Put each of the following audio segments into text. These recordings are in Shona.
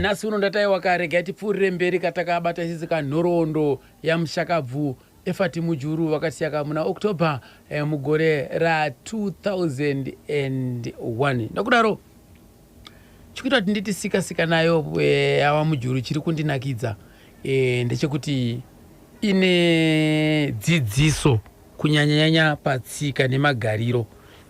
nhasi uno ndataiwa kare gatipfuurire mberi katakabata sisi kanhoroondo yamushakabvu Efati Mujuru vakasiyaka muna Oktoba mugore ra 2001. Nakudaro chikuita kuti nditi sika nayo ava Mujuru chiri kundinakidza ndechekuti ine dzidziso kunyanya patsika nemagariro,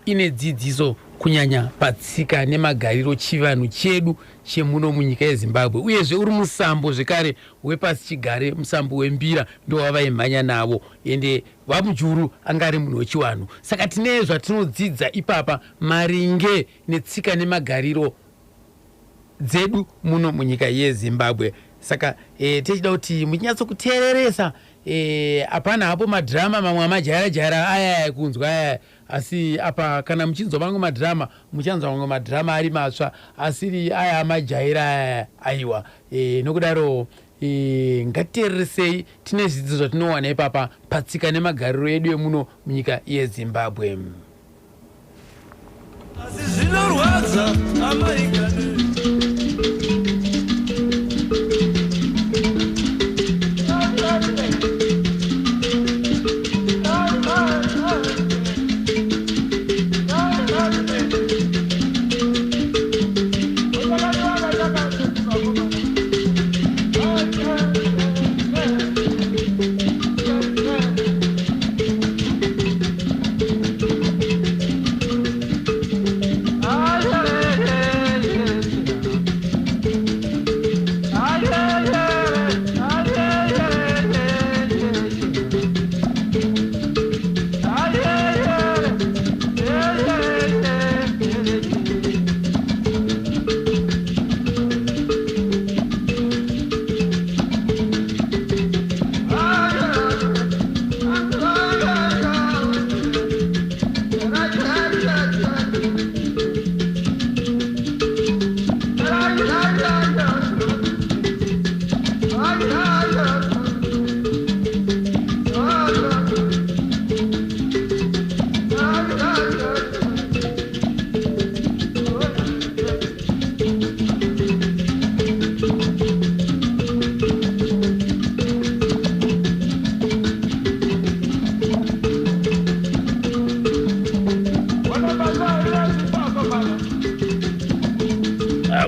ine dzidziso kunyanya patsika nemagariro chivanhu chedu chemuno munyika yeZimbabwe, uyezve uri musambo zvekare wepasi chigare, musambo wembira ndo wavaimhanya navo, ende vaMujuru anga ari munhu wechiwanhu. Saka tine zvatinodzidza ipapa maringe netsika nemagariro dzedu muno munyika yeZimbabwe. Saka tichida kuti muchinyatsokuteereresa hapana hapo madhirama mamwe amajaira aya kunzwa aya, asi apa kana muchinzwa mamwe madhirama muchanzwa mamwe madhirama ari matsva asiri aya amajaira aya aiwa. Nokudaro ngatiteereresei, tine zvidzidzo zvatinowana ipapa patsika nemagariro edu emuno munyika yeZimbabwe. Asi zvinorwadza amaikane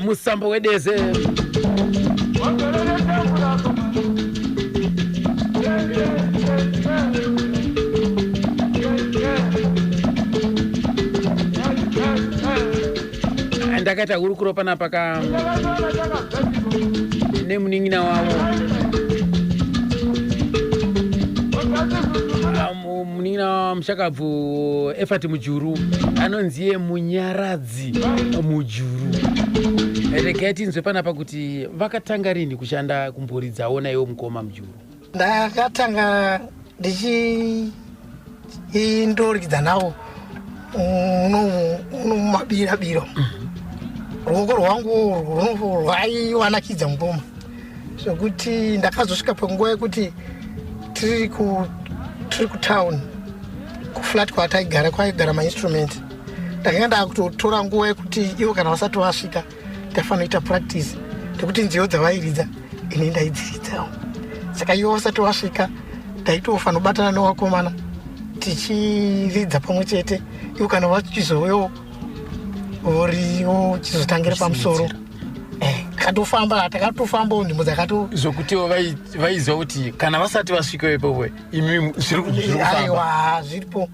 musambo wedeze ndakata hurukuro panapa nemuning'ina wavo muning'ina wamushakabvu Efati Mujuru anonziye Munyaradzi Mujuru. Regai tinzwe panapa kuti vakatanga rini kushanda kumburi dzaona iwo mukoma Mujuru? Ndakatanga ndichindorikidza nawo uno mumabirabiro. Ruoko rwangu rwaiwanakidza mukoma, zvokuti ndakazosvika panguva yekuti tiri kutown kuflat kwataigara kwaigara mainstrument, ndakanga ndakutotora nguva yekuti ivo kana vasati vasvika ndafanira kuita practice ndekuti nziyo dzavairidza ini ndaidziridzawo. Saka ivo vasati vasvika ndaitofanira kubatana nevakomana tichiridza pamwe chete, ivo kana vachizovewo oriwo chizotangira pamusoro. Katofamba takatofambawo nzvimbo dzakato zvokuti vaiziva kuti kana vasati vasvika ipopo imi zviri kufamba. Aiwa zviripo,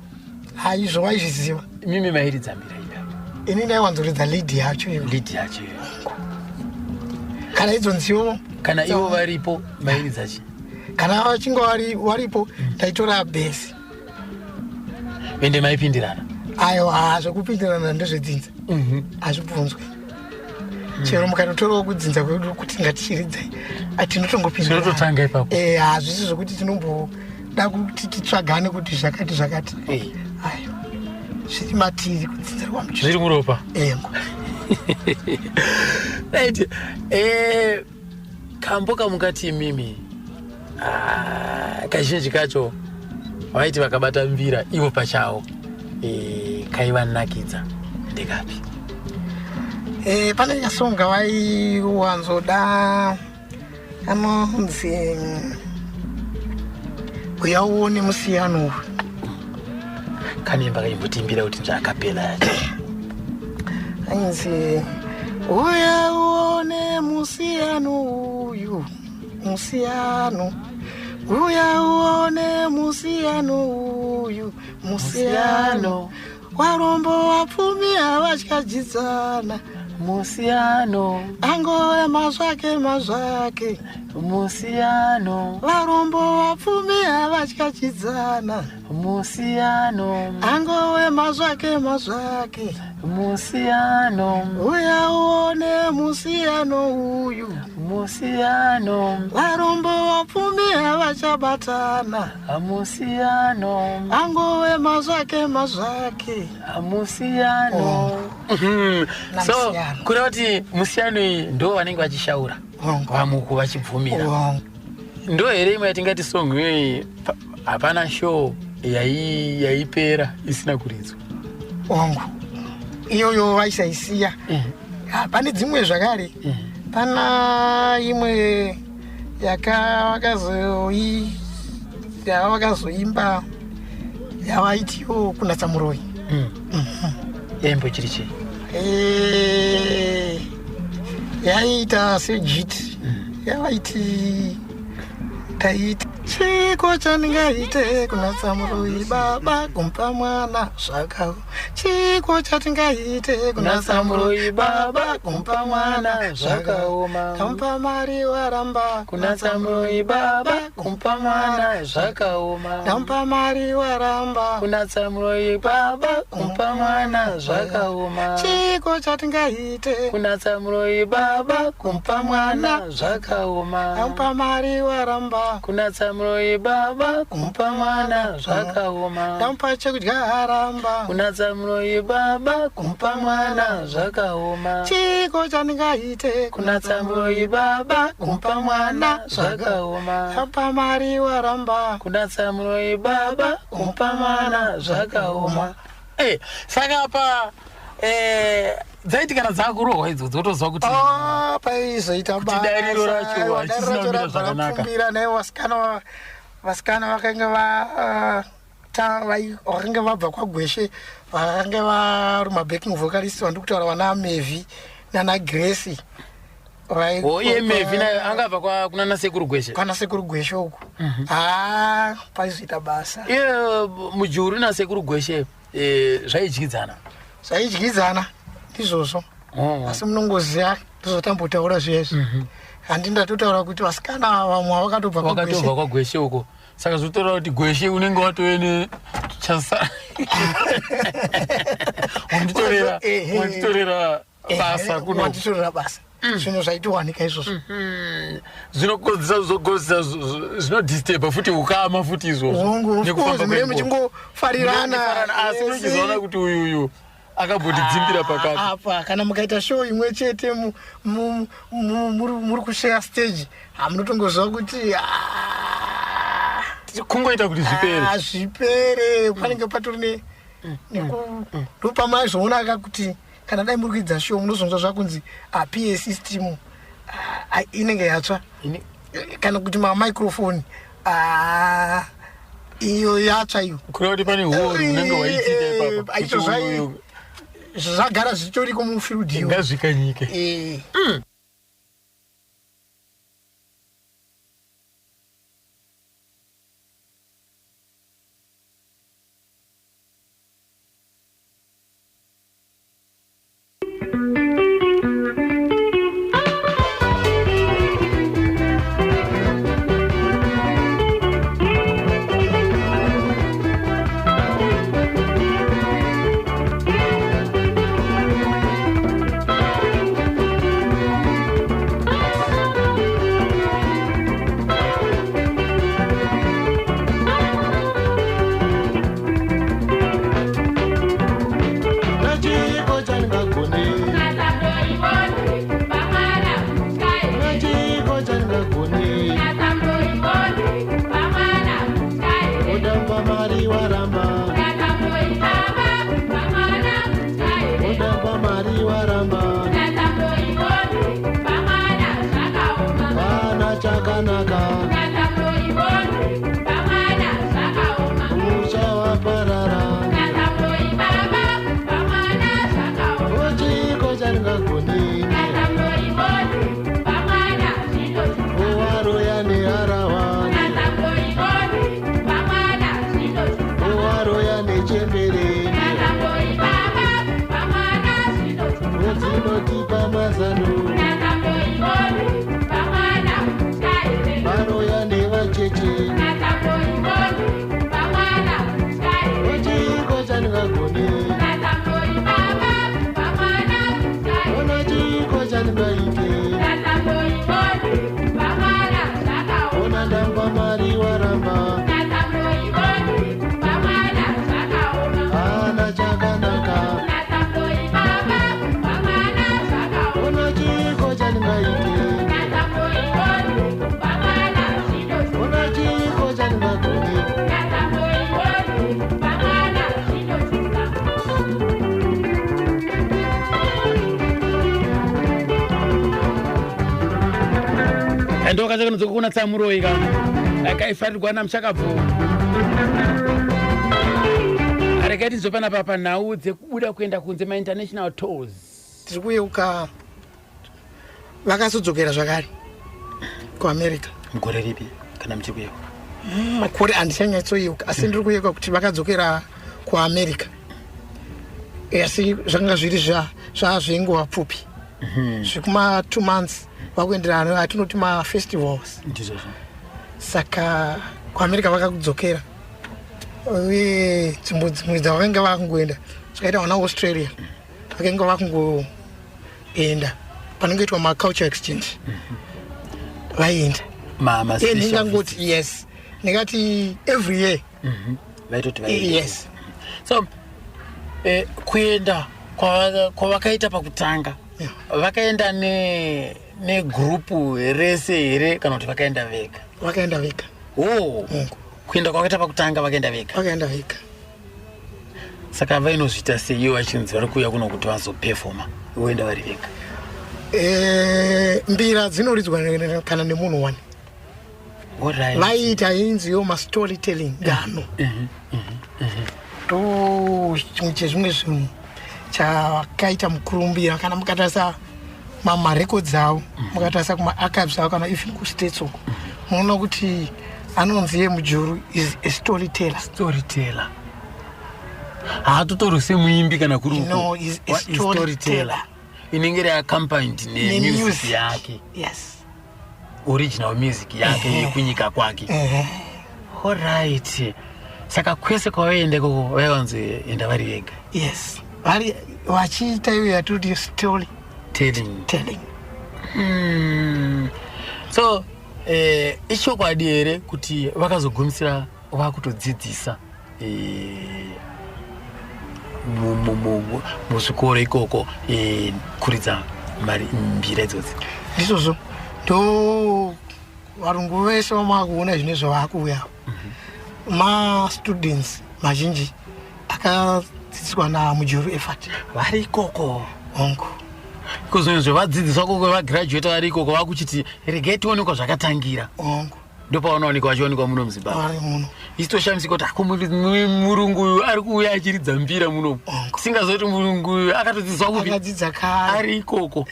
izvo vaizviziva. Mimi mairidza mbira iya? Ini ndaiwanzoridza lead yacho. Lead yacho kana idzo nziyo, kana ivo varipo mairidza chi? Kana vachinge varipo ndaitora besi ende maipindirana. Aiwa zvokupindirana ndezvedzinza hazvibvunzwi. Chero mukatotorawo kudzinza kwedu kuti ngatichiridzai atinotongopindirana. Zvinototanga ipapo. Hazvisi zvokuti tinomboda kuti titsvagane kuti zvakati. Aiwa zviri matiri kudzinza kwaMujuru. Zviri muropa. Right. Kambo kamukati mimi kazhinji kacho vaiti vakabata mbira ivo pachavo kaivanakidza ndekapi? Pane kasonga waiwanzoda anonzi uya uone musiyano kanimba kaimbotimbira kuti ndakapela yacho ainzi uya uone musiyano uyu musiyano uya uone musiyano uyu musiyano warombo wapfumi havachikadzidzana musiyano angove mazvake musiyano varombo wapfumi havachikadzidzana musiyano angove mazvake musiyano uya uone musiyano uyu musiyano varombo wapfumi havachabatana musiyano angove mazvake musiyano so kureva kuti musiyano iyi ndo vanenge vachishaura vamuku vachibvumira ndo here imwe yatingati song iyoyi hapana show yaipera isina kuridzwa wangu iyoyo vaisaisiya pane dzimwe zvakare pana imwe yavakazoimba yavaitiwo kunatsa muroyi yaimbo chiri chii yaiita sejiti yavaiti taiti chiko chatingaite kunatsa muroyi baba kumpa mwana zvakawo chiko chatingaite kunatsa muroyi baba kumpa mwana zvakaoma kampa mari waramba kunatsa muroyi baba kumpa mwana zvakaoma kampa mari waramba kunatsa muroyi baba kumpa mwana zvakaoma chiko chatingaite kunatsa muroyi baba kumpa mwana zvakaoma kampa mari waramba kunatsa muroyi baba kumpa mwana zvakaoma kampa chekudya haramba kunatsa muroyi baba kumpa mwana zvakaoma chiko chatingaite kunatsa muroyi baba kumpa mwana zvakaoma kampa mari waramba kunatsa muroyi baba kumpa mwana zvakaoma saka apa dzaiti kana dzakurohwa idzodzo wotozwa kuti paizoita dariro racho hachisina zvakanaka naye vasikana vakanga vabva kwagweshe vakanga vari mabacking vocalist vandiri kutaura vana Mevi nana Grace iye Mevi naye angabva kuna nasekuru gweshe kwana sekuru gweshe uku paizoita basa iye Mujuru nasekuru gweshe zvaidyidzana ndizvozvo asi munongoziva ndizotambotaura zviyezvi handi ndatotaura kuti vasikana vamwe vakatobva kwagweshe uko saka zvotaura kuti gweshe unenge watovene chasa wanditorera basa wanditorera basa zvinhu zvaitowanika izvozvo zvinokodzesa zvogodzesa zvinodisturba futi ukama futi izvozvomune muchingofarirana asi muchizoona kuti uyuyu akabhondidzimbira pakati apa kana mukaita show imwe chete muri kushare stage hamunotongoziva kuti kungoita kuti zvipere panenge patori ndopamaizoona kuti kana dai muri kuidza show munozonzwa zvakunzi PA system inenge yatsva kana kuti mamicrophone iyo yatsva iyo kureva kuti pane huori unenge waitika ipapa zvagara zvitoriko mufield iyo ngazvikanyike Ando kaza kunodzoka kuna tsamuroi ka. Akaifarirwa na Mushakabvu. Arekati nzopana papa nhau dzekubuda kuenda kunze ma international tours. Tiri kuyeuka vakazodzokera zvakare kuAmerica. Mugore ripi kana muchiri kuyeuka? Makore andichanyatsoyeuka asi ndiri kuyeuka kuti vakadzokera kuAmerica. Asi zvanga zviri zvenguva pfupi. Zvikuma 2 months vakuenderana atinoti mafestivals. Ndizvozvo. Saka kuAmerica vakakudzokera. Uye nzvimbo dzimwe dzavanga vakungoenda zvakaita wana Australia vakanga vakungoenda panongoitwa maculture exchange vaienda ndingangoti yes ndingati every year vaitoti yes. So kuenda kwavakaita pakutanga vakaenda negrupu rese here kana kuti vakaenda vega? Vakaenda vega. Kuenda kwakaita pakutanga vakaenda vega? Vakaenda vega. Saka vainozviita seiyo vachinzi vari kuuya kuno kuti vazopefoma voenda vari vega? Mbira dzinoridzwa kana nemunhu wani. Vaiita inziwo mastorytelling ngano. Chimwe chezvimwe zvinhu chakaita mukurumbira kana mukatarisa mamarekodzi avo mukatarisa kuma-archives avo kana even kustates uko munoona kuti anonzi yeMujuru is a storyteller. Haatotori semuimbi kana kuri uko. No, is a storyteller. Inenge reaccompanied nemusic yake. Yes. Original music yake yekunyika kwake. Alright. Saka kwese kwavaenda koko vaivanzi enda vari vega? Yes. Vari vachiita iyo yatoti storytelling. So ichokwadi here kuti vakazogumisira vakutodzidzisa muzvikoro ikoko kuridza mbira idzodzi? Ndizvozvo ndo varungu vese vamakuona zvine zvavakuuya ma-students mazhinji akadzidziswa naMujuru Effort vari ikoko hongu. Kuzvinhu zvevadzidziswa koko vagraduate vari ikoko vakuchiti regai tionekwa zvakatangira hongu ndopavanowanikwa vachionekwa muno muZimbabwe vari muno. Isitoshamisika kuti murungu uyu ari kuuya achiridza mbira muno tisingazoti murungu uyu akatodzidziswa akadzidza kare ari ikoko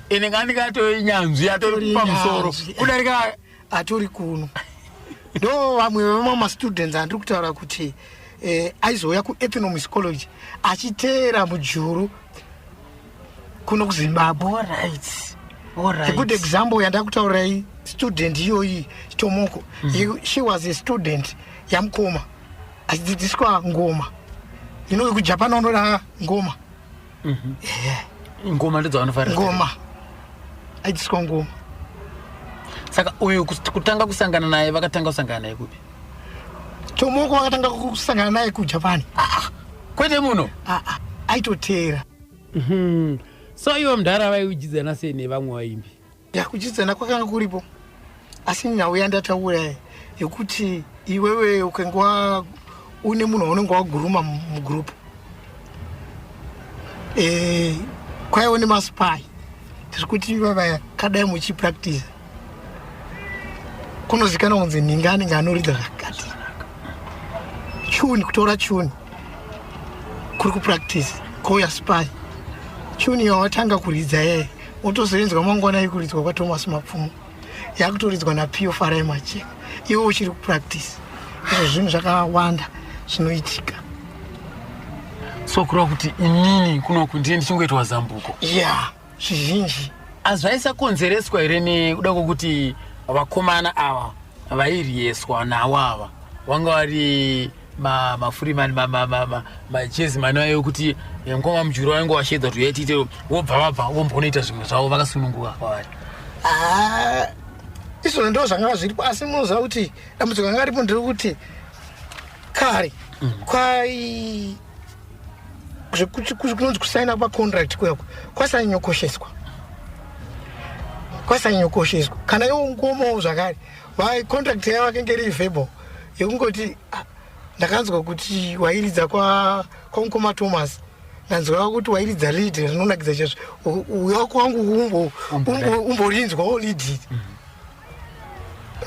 ene ngandikatoi nyanzvi atori pamusoro kudarika atori kuno. Ndo vamwe vemwe ma-students andiri kutaura kuti aizouya kuethnomusicology achiteera Mujuru kuno kuZimbabwe. Alright. A good example yandakutaurirai student iyoyi Tomoko. She was a student yamukoma achidzidziswa ngoma. Kujapan vanoda ngoma. Ngoma ndedzavanofarira. Ngoma aidzidziswa ngoma. Saka uyu kutanga kusangana naye vakatanga kusangana naye kupi? Tomoko vakatanga kusangana naye kuJapan. Kwete muno? Aitoteera. So ivo mudhara vaiudzidzana sei nevamwe vaimbi? Kudzidzana kwakanga kuripo asi nhau yandataura yekuti iwewe ukanga une munhu waunenge waguruma mugrupu kwaiwa nemaspai tiri kuti ivava kadai muchipractice kunozikanwa kunzi ninga anenge anoridza zvakati chuni kutora chuni kuri kupractice kouya spai chuni yawatanga kuridza yeye utozorenzwa mangwana yekuridzwa kwaThomas Mapfumo yakutoridzwa naPio Farai Macheka iwe uchiri kupractice. Izvo zvinhu zvakawanda zvinoitika. So kureva kuti inini kunoku ndiye ndichingoitwa zambuko? Zvizhinji. Zvaisakonzereswa here nekuda kwokuti vakomana ava vairieswa nawo ava vanga vari mafurimani majezimani ayo kuti ngoma Mujuru wangu washedza kuti yaitite wobva vabva vombonoita zvimwe zvavo vakasununguka kwavari. Izvo ndo zvanga zviripo asi munoziva kuti dambudziko ranga ripo nderekuti kare kwai kunonzi kusaina pacontract kweko kwasainyokoseswa kana iwo ngomawo zvakare contract yavo vakenge iri verbal yekungoti ndakanzwa kuti wairidza kwamukoma Thomas ndanzwa kuti wairidza lead zvinonakidza chaizvo uya kwangu umborinzwa lead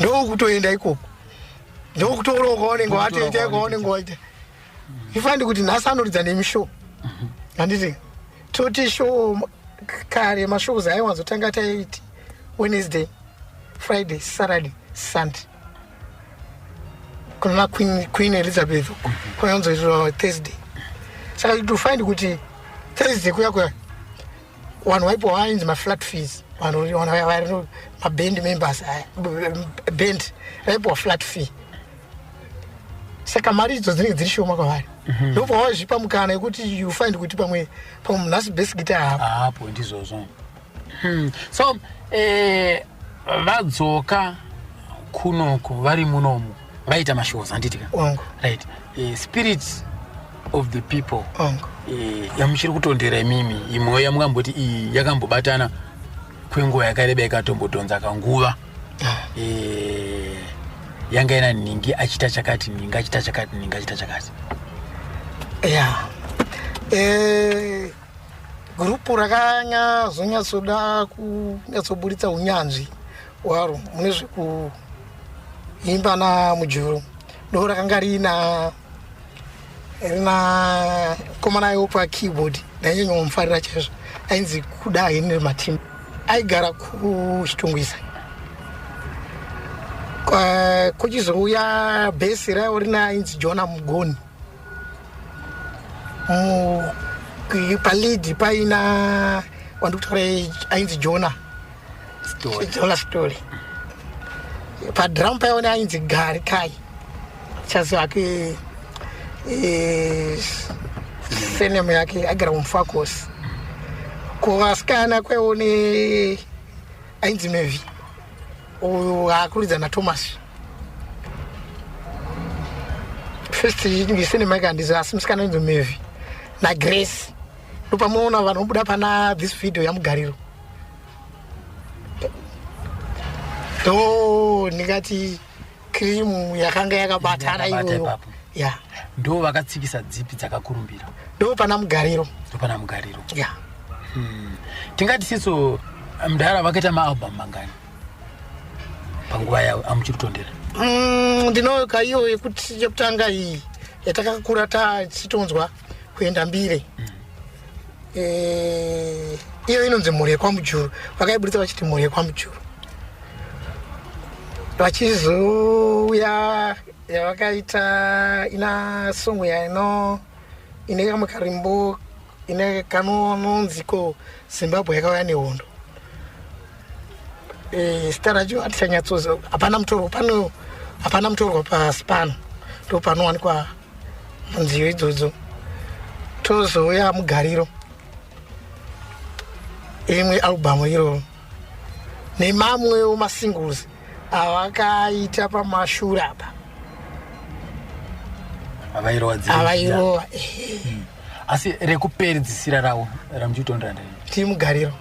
ndokutoenda ikoko ndokutoroka wanenge watete kwawanenge waita ifanire kuti nhasi anoridza nemishow handiti toti show kare mashows aiwanzotanga taiti Wednesday, Friday, Saturday, Sunday kuna Queen Elizabeth kuyanzoitwa Thursday saka tofind kuti Thursday kuya vanhu vaipo vainzi maflat fees vanhu vari maband members band vaipowa flat fee saka mari idzo dzinenge dziri shoma kwavari ndobva wazvipa mukana yekuti you find kuti pamwe nhasi basic guitar hapo ndizvozvo so vadzoka kunoko vari munomu vaita mashows handitika right spirit of the people yamuchiri kutondera imimi imwe yamungamboti iyi yakambobatana kwenguva yakareba ikatombodhonza kanguva yanga ina ningi achita chakati ningi achita chakati ningi achita chakati gurupu rakanyazonyatsoda kunyatsoburitsa unyanzvi waro mune zvekuimba namujuru ndo rakanga rina komana aiwo pakeyboard ndainyanyomfarira chaizvo ainzi kuda henry matim aigara kuchitungwisa kuchizouya bhesi raiwo rina ainzi jona mugoni palidi paina wandikutaura ainzi jona story padrum paione ainzi gari kai chazi ake senemu yake agara mufacos kuvasikana kwaione ainzi mevi uyo akuridza nathomas first ngesenemu yake handizo asi musikana ainzi mevi nagrace ndopamuona vanhu vobuda pana this video yamugariro ndo ndingati krimu yakanga yakabatana iyoyo ndo vakatsikisa dzipi dzakakurumbira ndo pana mugariro tingati siso mudhara vakaita maalbum mangani panguva yavo amuchiri kutondera ndinoka iyo yekuti yekutanga iyi yatakakura tachitonzwa kuenda mbire iyo inonzi mhuri yekwamujuru vakaiburitsa vachiti mhuri yekwamujuru vachizouya yavakaita ina songo ine kamwe karimbo ine kanonziko Zimbabwe yakauya nehondo zita racho hatichanyatsoza hapana mutorwa pasi pano ndo panowanikwa munziyo idzodzo tozouya mugariro imwe albamu iro nemamwewo masingles avakaita pamashure apa avairova asi rekupedzisira ravo ramuchitondera ndei tiri mugariro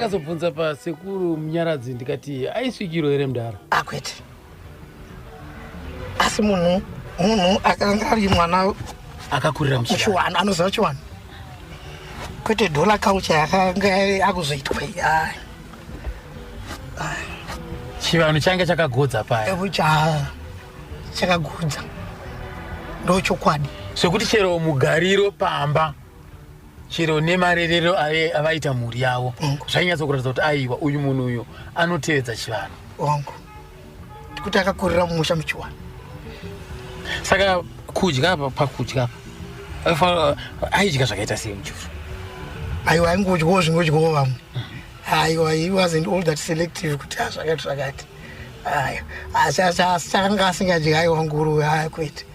ndakazobvunza pasekuru Munyaradzi ndikati aisvikiro here mudhara akwete asi munhu akanga ari mwana akakurira muchiwana anoziva chiwana kwete dollar culture yakanga akuzoitwa chivanhu changa chakagodza paya chakagodza ndochokwadi zvekuti chero mugariro pamba chero nemarerero avaita mhuri yavo zvainyatsokuratidza kuti aiwa uyu munhu uyu anotevedza chivanhu wangu kuti akakurira mumusha muchiwana saka kudya pakudya aidya zvakaita sei Mujuru aiwa aingodyawo zvingodyawo vamwe aiwa he wasn't all that selective kuti zvakati chakanga asingadyi aiwa nguruve kwete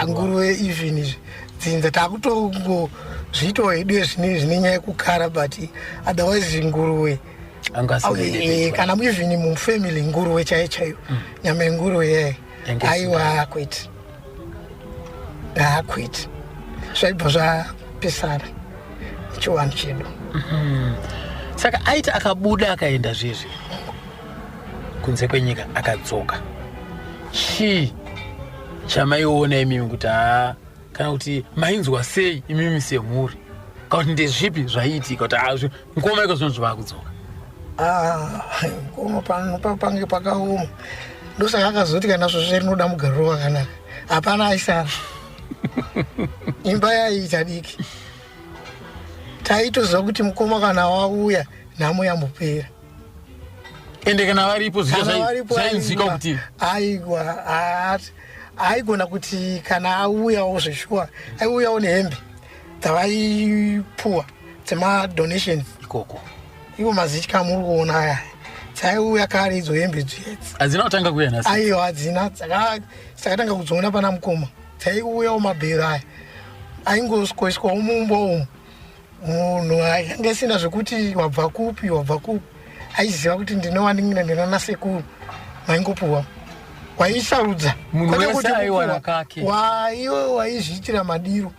nguruve even izvi dzinza takutongozviitawo hedu zvine nyaya yekukara but otherwise nguruve kana even mufamily nguruve chaiyo nyama yenguruve aiwa kwete kwete zvaibva zvapesana chiwanhu chedu saka aiti akabuda akaenda zvezve kunze kwenyika akadzoka chii chamaiona imimi kuti kana kuti mainzwa sei imimi semhuri kana kuti ndezvipi zvaiitika kuti ngoma iko zvinhu zvavakudzoka ngoma pano pange pakaoma ndosaka akazoti kana zvozve rinoda mugariro wakanaka hapana aisara imba yaiita diki taitoziva kuti mukoma kana wauya nhamo yambopera ende kana varipo zvainzika kuti aigona kuti kana auyawo zveshuwa aiuyawo nehembe dzavaipuwa dzemadonations ikoko ivo mazitya muri kuona aya dzaiuya kare idzo hembe dzedzi hadzina kutanga kuuya nhasi aiwa hadzina dzakatanga kudzona pana mukoma dzaiuyawo mabhero aya aingosikoiswawo mumba umu munhu ainge sina zvekuti wabva kupi aiziva kuti ndinowandingina ndinana sekuru maingopuwa waisarudza munhu wese aiwana kake iwe waizviitira madiro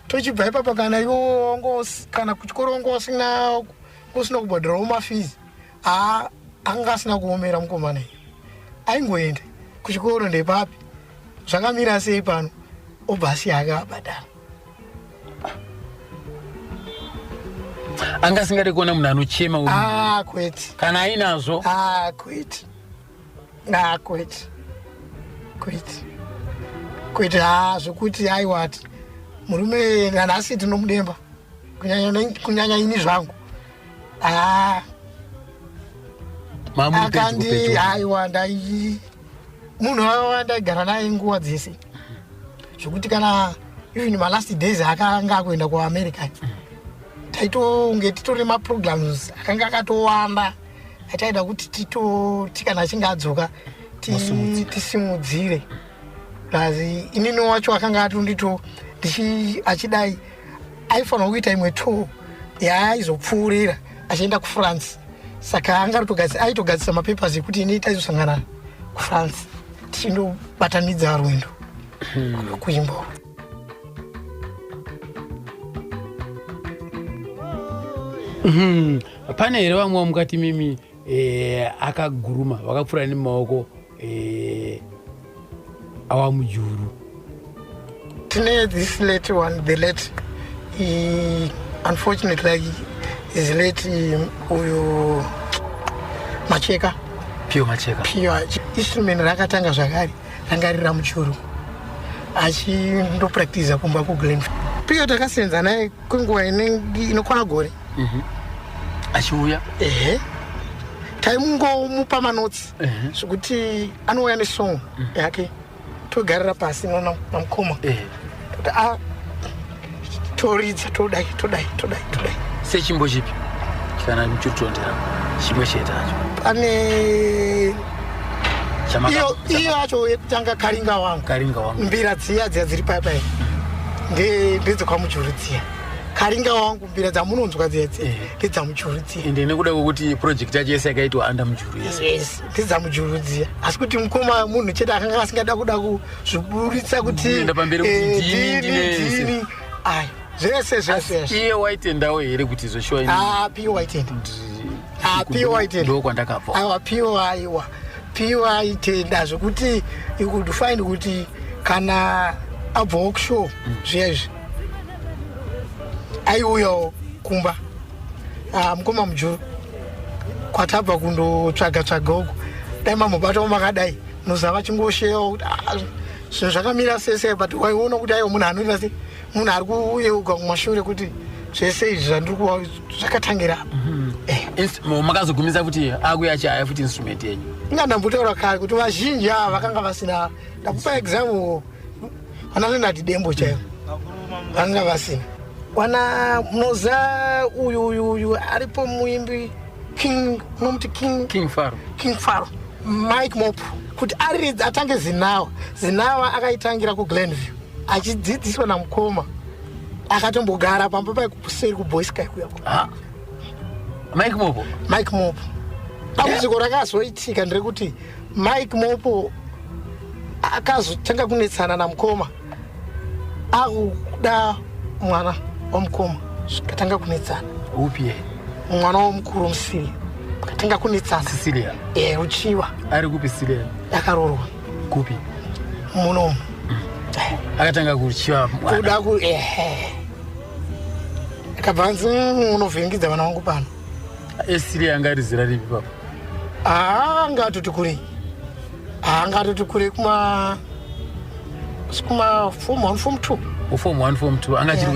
tochibva ipapa kana iwe kana kuchikoro ngosina kubhadhirawo mafizi anga asina kuomera mukomana iyo aingoenda kuchikoro ndepapi zvakamira sei pano obhasi akabhadhara anga asingade kuona munhu anochema kwete kana ainazvo kwete zvekuti aiwati murume nanhasi tinomudemba kunyanya ini zvangu akandi aiwa munhu wandaigara naye nguva dzese zvekuti kana even malast days akanga akuenda kuamerica taitonge titori maprograms akanga akatowanda ataida kuti kana achinge adzoka tisimudzire plazi inini wacho akanga atondito achidai aifanira kuita imwe tour yaaizopfuurira achienda kufrance saka aitogadzisa mapapers ekuti ini taizosangana kufrance tichindobatanidza rwendo kuimba pane here vamwe mukati mimi akaguruma vakapfuura nemaoko awa Mujuru tine this late one the late unfortunately is late uyu Macheka Pio Macheka instrument rakatanga zvakare ranga riri raMujuru achindopractiza kumba kuGlenfield Pio takasenza naye kwenguva inokwana gore achiuya taimungomupa manotsi zvekuti anouya nesong yake togarira pasi namukoma kuti toridza todai sechimbo chipi kana muchitondera chimwe chetacho pane iyo acho yekutanga karinga wangu mbira dziya dziri paipai ndedzokwamujuru dziya karinga wangu mbira dzamunonzwa dzedze ndedzaMujuru dziya ende nekuda kwekuti project yacho yese yakaitwa anda Mujuru yes ndedzaMujuru dziya asi kuti mukoma munhu chete akanga asingada kuda kuzviburitsa kuti enda pamberi kuti ndini ayi zvese iye waitendawo here kuti izoshowa piwo waitenda piwo waitenda ndo kwandakabva aiwa piwo aitenda zvekuti you could find kuti kana abvawo kushow zvezvi aiuyawo kumba mukoma mujuru kwatabva kundotsvaga uku dai mamubatawo makadai nozava chingoshewa kuti zvinhu zvakamira sese but waiona kuti aiwa munhu anoita sei munhu ari kuyeuka kumashure kuti zvese izvi zvandiri kuva zvakatangira makazogumisa kuti akuya chaya futi instrument yenyu ingandambotaura kare kuti vazhinji ava vakanga vasina ndakupa exam vananendati dembo chaivo vanga vasina wana munoza uyu aripo muimbi unomuti King Faro Mike Mopo kuti aridzi atange zinawa akaitangira kuGlenview achidzidziswa namukoma akatombogara pamba pakuseri kuBoy Sky kuyako Mike Mopo dambudziko rakazoitika nderekuti Mike Mopo akazotanga kunetsana namukoma akuda mwana wamukoma zvikatanga kunetsana upi mwana wamukuru Musiri katanga kunetsana Cecilia uchiwa ari kupi Cecilia akarorwa kupi muno akatanga kuchiwa kuda ku akabvanzi unovhengidza vana vangu pano Cecilia angarizira ripi papa angatoti kure kuma form 1 form 2 form 1 form 2 angachiri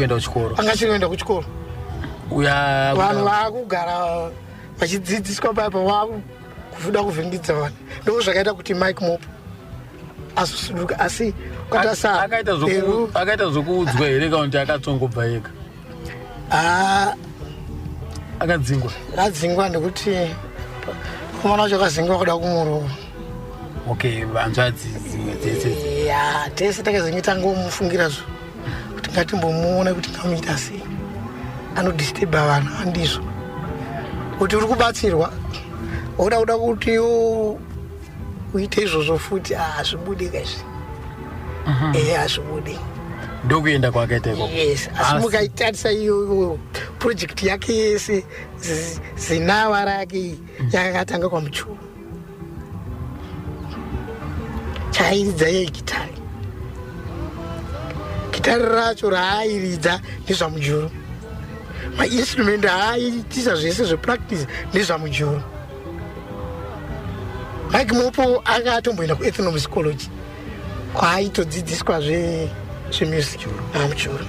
kuenda kuchikoro uya vanhu vakugara vachidzidziswa papa vakuda kuvhengidza vanhu ndo zvakaita kuti Mike Mopo azosuduka asi akaita zokuudzwa here kaunti akatsongobva yega akadzingwa ndekuti kumwana wacho akadzingwa kuda kumurova vanzvadzi dzimwe dzese tese takazongitangomufungira zvo kuti ngatimbomuona kuti ngamuita sei anodisturba vanhu andizvo kuti uri kubatsirwa uda kuti uite izvozvo futi hazvibudi kaizvi hazvibudi ndokuenda kwakaita ikoko yes asi mukaitarisa iyo project yake yese zinawa rake yakatanga kwamuchuru chairidza yegitari racho raairidza ndezvamujuru mainstrument aaiitisa zvese zvepractice ndezvamujuru Mike Mopo akatomboenda kuethnomusicology kwaaitodzidziswa zvemusic amujuru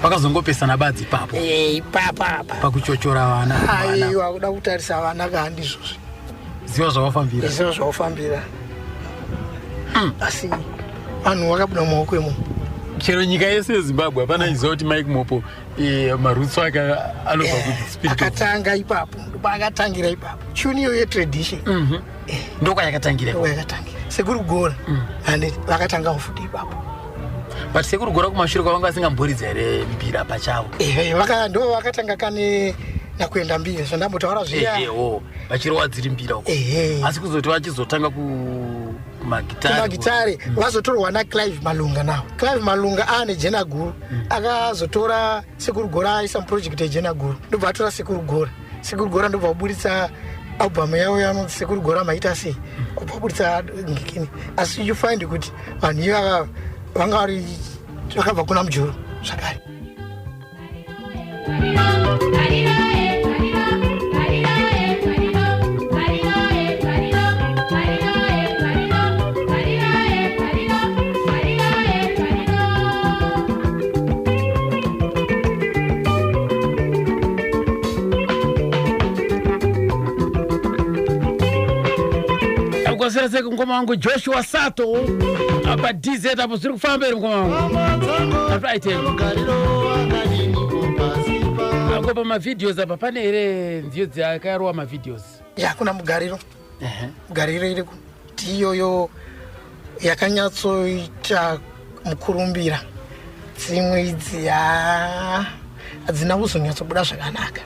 pakazongopesana badzi ipapo pakuchochora vana aiwa kuda kutarisa vana kahandizvozvi ziva zvawafambira asi vanhu vakabuda mumaoko emunhu chero nyika yese yeZimbabwe hapana iziva kuti Mike Mopo marutsu ake anobva akatanga ipapo ndopaakatangira ipapo tuni iyo yetradition ndokwayakatangira sekuri kugora ande vakatangawo futi ipapo but sekuri kugora kumashure kwavanga vasingamboridza here mbira pachavo ndo vakatanga kane nakuenda mbira zvandambotaura zviya vachirova dziri mbira uko asi kuzoti vachizotanga kumagitare vazotorwa naClive Malunga nawo Clive Malunga aane jena guru akazotora sekuru gora aisa muproject yejena guru ndobva atora sekuru gora ndobva aburitsa album yavo yanonzi sekuru gora maita sei kubva aburitsa ngikini asi you find kuti vanhu ivava vanga vakabva kuna mujuru zvakare serese ngoma wangu Joshua Sato apa DZ apo zviri kufamba iri ngoma wangu right ako pa mavideos apa pane here nziyo dzakarowa mavideos kuna mugariro mugariro iriko ndiyoyo yakanyatsoita mukurumbira dzimwe idzi hadzina kuzonyatsobuda zvakanaka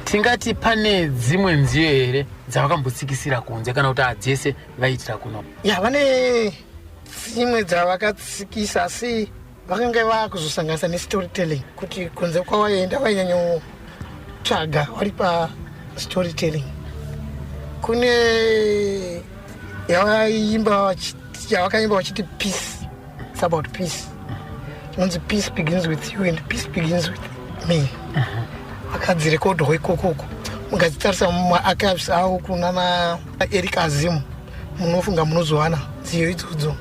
tingati pane dzimwe nziyo here dzavakambotsikisira kunze kana kuti adzese vaitira kuno vane dzimwe dzavakatsikisa asi vakanga vakuzosanganisa nestorytelling kuti kunze kwavaenda vainyanyotsvaga vari pastorytelling. Kune yavakaimba vachiti peace, it's about peace. Inonzi peace begins with you and peace begins with me. Vakadzirekodhwa ikokoko, mungadzitarisa mumaarchives avo kunana Eric Azim, munofunga munozowana nziyo idzodzo.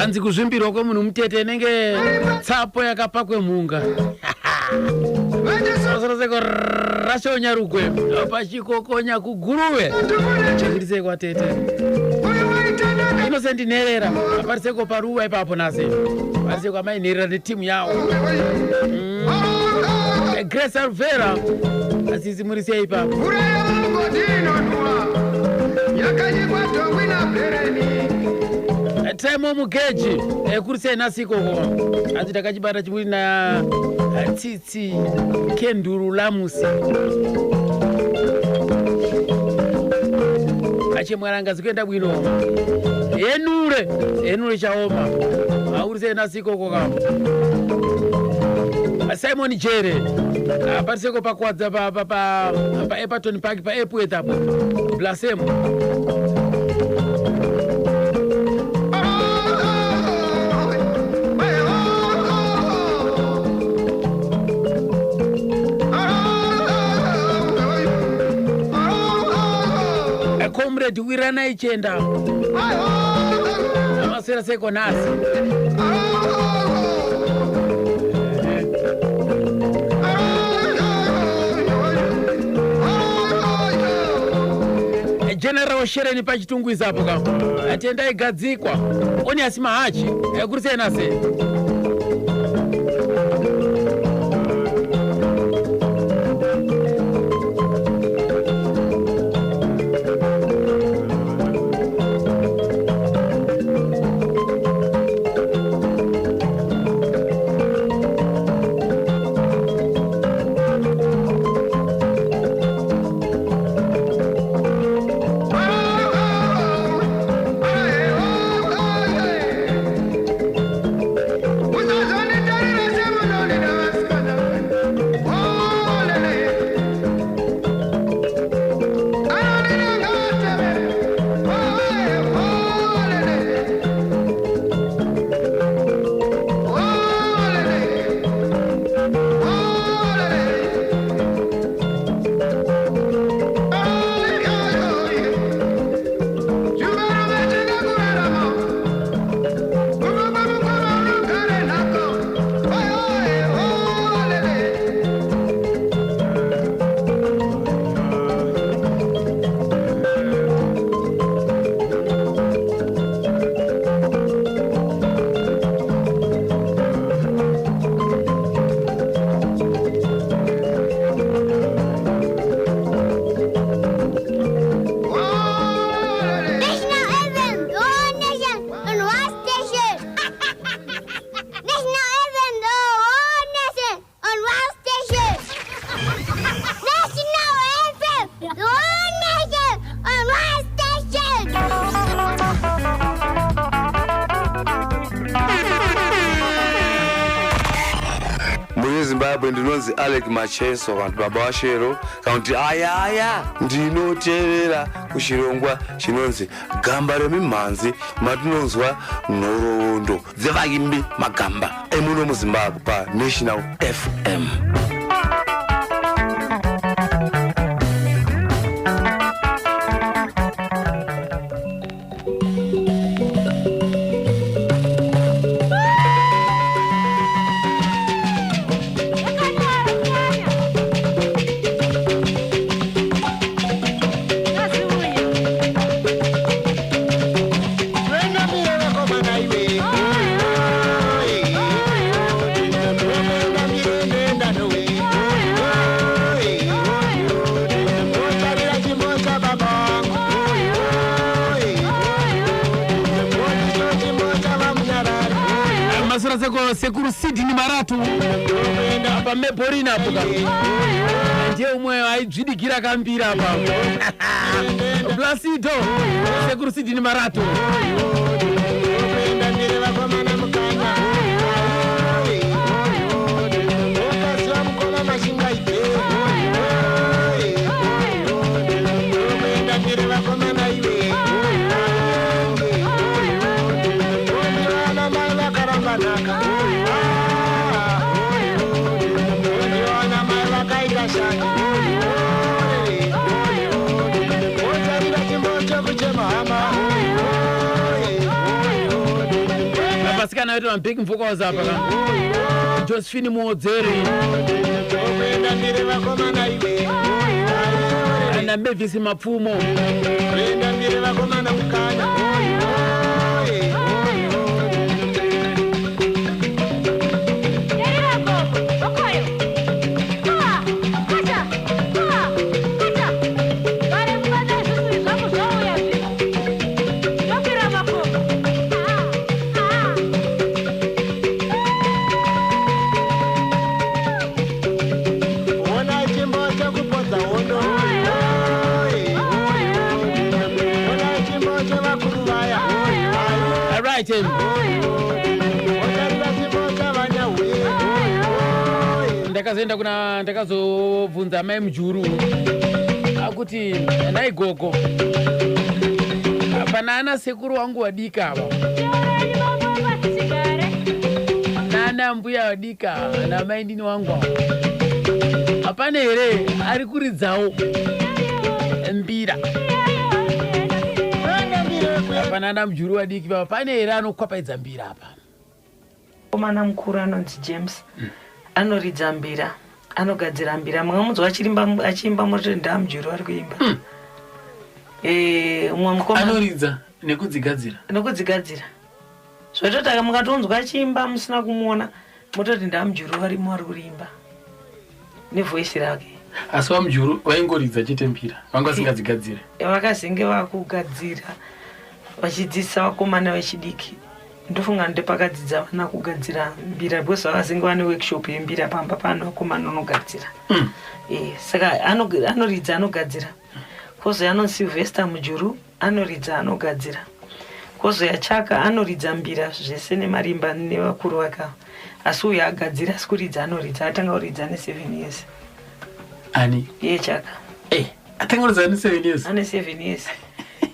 hanzi kuzvimbirwa kwemunhu mutete inenge tsapo yakapakwe mhunga osoroseko rashonya rugwe pachikokonya kuguruwe chindisei kwatete aparise ndinherera apariseko paruwa ipapo nase apariseko amainherera netimu yawo Grace Alvera asizimurise ipapo Time mugeji kurise nasiko ati takachibata chiburi na tsitsi kenduru lamusi achemwaranga zikuenda bwino enure chaoma aurise nasiko kokam Simon Jere apariseko pakwadza pa Everton Park pa airport apo Blasem Comrade Wirana ichenda amasera seko nasi General Shereni pachitungwiza apo ka atenda igadzikwa oni asima hachi kurise nase Zimbabwe ndinonzi Alec Macheso vantu baba washero kaunti aya ndinoteerera kuchirongwa chinonzi gamba remimhanzi matinonzwa nhoroondo dzevaimbi magamba emuno muZimbabwe pa National FM. Sekuru Sidney Maratu apa meborina apo ndiye umwe aidzvidigira kambira apa Placido Sekuru Sidney Maratu Pasikana wetu wampiki mfukoza hapa Josephine Muodzeri na Mavis Mapfumo ndakazoenda kuna ndakazobvunza mai mujuru akuti nai gogo pana ana sekuru wangu wadika ava nana mbuya wadika na mai ndini wangu ava hapana here ari kuridzawo mbira hapana ana mujuru wadiki vava pane here anokwapaidza mbira apa komana mukuru anonzi James anoridza mbira anogadzira mbira mumwe munzwa achiimba mototi ndamujuru ari kuimba umwe mukomana anoridza nekudzigadzira zvototi mukatonzwa achiimba musina kumuona mototi ndamujuru varimo ari kurimba nevhoisi rake asi vamujuru vaingoridza chete mbira vanga vasingadzigadzire vakazenge vakugadzira vachidzidzisa vakomana vechidiki ndofunga ndepakadzidza vana kugadzira mbira because vakazenge vane workshop yembira pamba pano vakomana vanogadzira saka anoridza anogadzira kozoya Sylvester mujuru anoridza anogadzira kozoya Chaka anoridza mbira zvese nemarimba nevakuru vakava asi uyo agadzira asi kuridza anoridza atanga kuridza ne7 years ani iye Chaka atanga kuridza ne7 years ane 7 years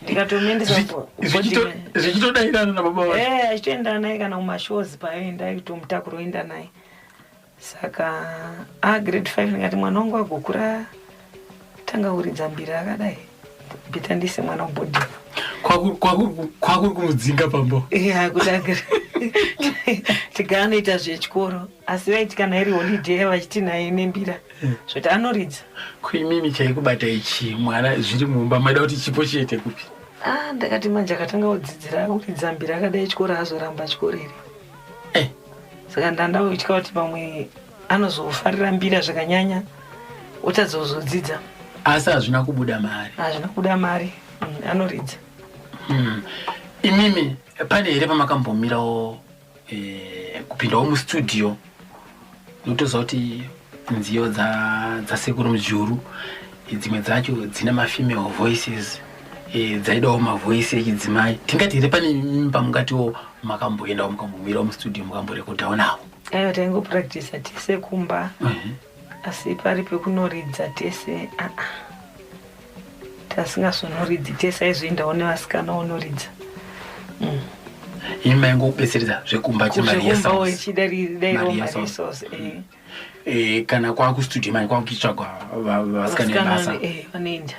ndikatomuendesa zvichitodairana nababa wake achitoenda naye kana kumashows payoenda kutomutakura oenda naye saka grade 5 ndikati mwana wangu agokura tanga kuridza mbira akadai bita ndise mwana wabhodhi kwakuri kumudzinga pambo kuti tigara anoita zvechikoro asi vaiti kana iri holiday vachiti naye nembira zvoti anoridza kuimimi chaikubata ichi mwana zviri mumba maida kuti chipo chete kupi ndakati manje akatanga kudzidzira kuridza mbira akadai chikoro azoramba chikoro iri saka ndandaitya kuti pamwe anozofarira mbira zvakanyanya otazozodzidza asi hazvina kubuda mari anoridza imimi pane here pamakambomirawo kupindawo mustudio notoziva kuti nziyo dzasekuru mujuru dzimwe dzacho dzine mafemale voices dzaidawo mavoisi echidzimai tingati here pane pamungatiwo makamboendawo mukambomirawo mustudio mukamborekodhawo nawo aiwa taingopractisa tese kumba asi pari pekunoridza tese tasingazonoridzi tese aizoendawo nevasikana onoridza imi maingobetseredza zvekumba chimariesauce kana kwakustudio manje kwakuchitsvagwa vasikana vebasa vanoenda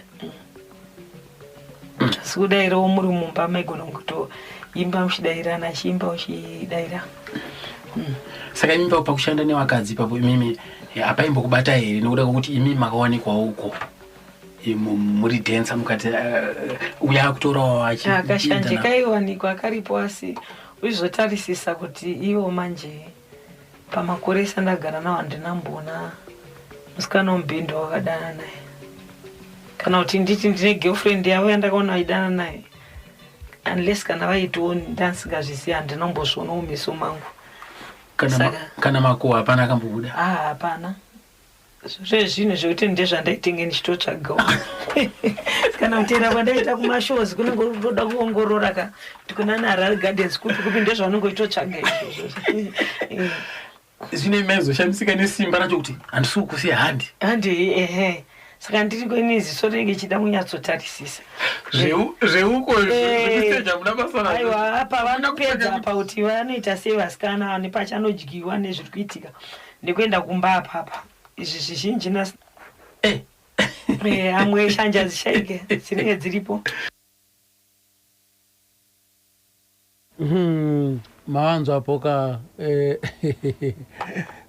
asi kudayirawo muri mumba maigona kutoimba muchidayirana achiimba uchidayira saka imi pakushanda nevakadzi papo imimi apaimbokubata here nekuda kwekuti imi makawanikwawo uko muri dhensa mukati uya kutorawo akashanje kaiwanikwa akaripo asi uizotarisisa kuti ivo manje pamakore esandagara nawo handinambona musikana womubhendo wakadana naye kana kuti nditi ndine girlfriend yavo yandakaona vaidana naye unless kana vaitiwo ndansingazviziva handinambozvionawo meso mangu kana makuhwa hapana akambobuda hapana zvezvino zvekuti ndezvandaitenge ndichitotsvagawo kana kutera kwandaita kumashows kunenge kutoda kuongorora ka kuti kuna naRail Gardens kupi ndezvaunenge uchitotsvaga izvozvo zvine maizoshandisika nesimba racho kuti handisi kukusiya handi saka ndiri kweneziso rinenge chida kunyatsotarisisa zveuko zvekusteja muna basa aiwa apa vanopedza apa kuti vanoita sei vasikana nepachanodyiwa nezviri kuitika ndekuenda kumba apapa izvi zvizhinji amwe shanja zishaike dzinenge dziripo mavanzwapoka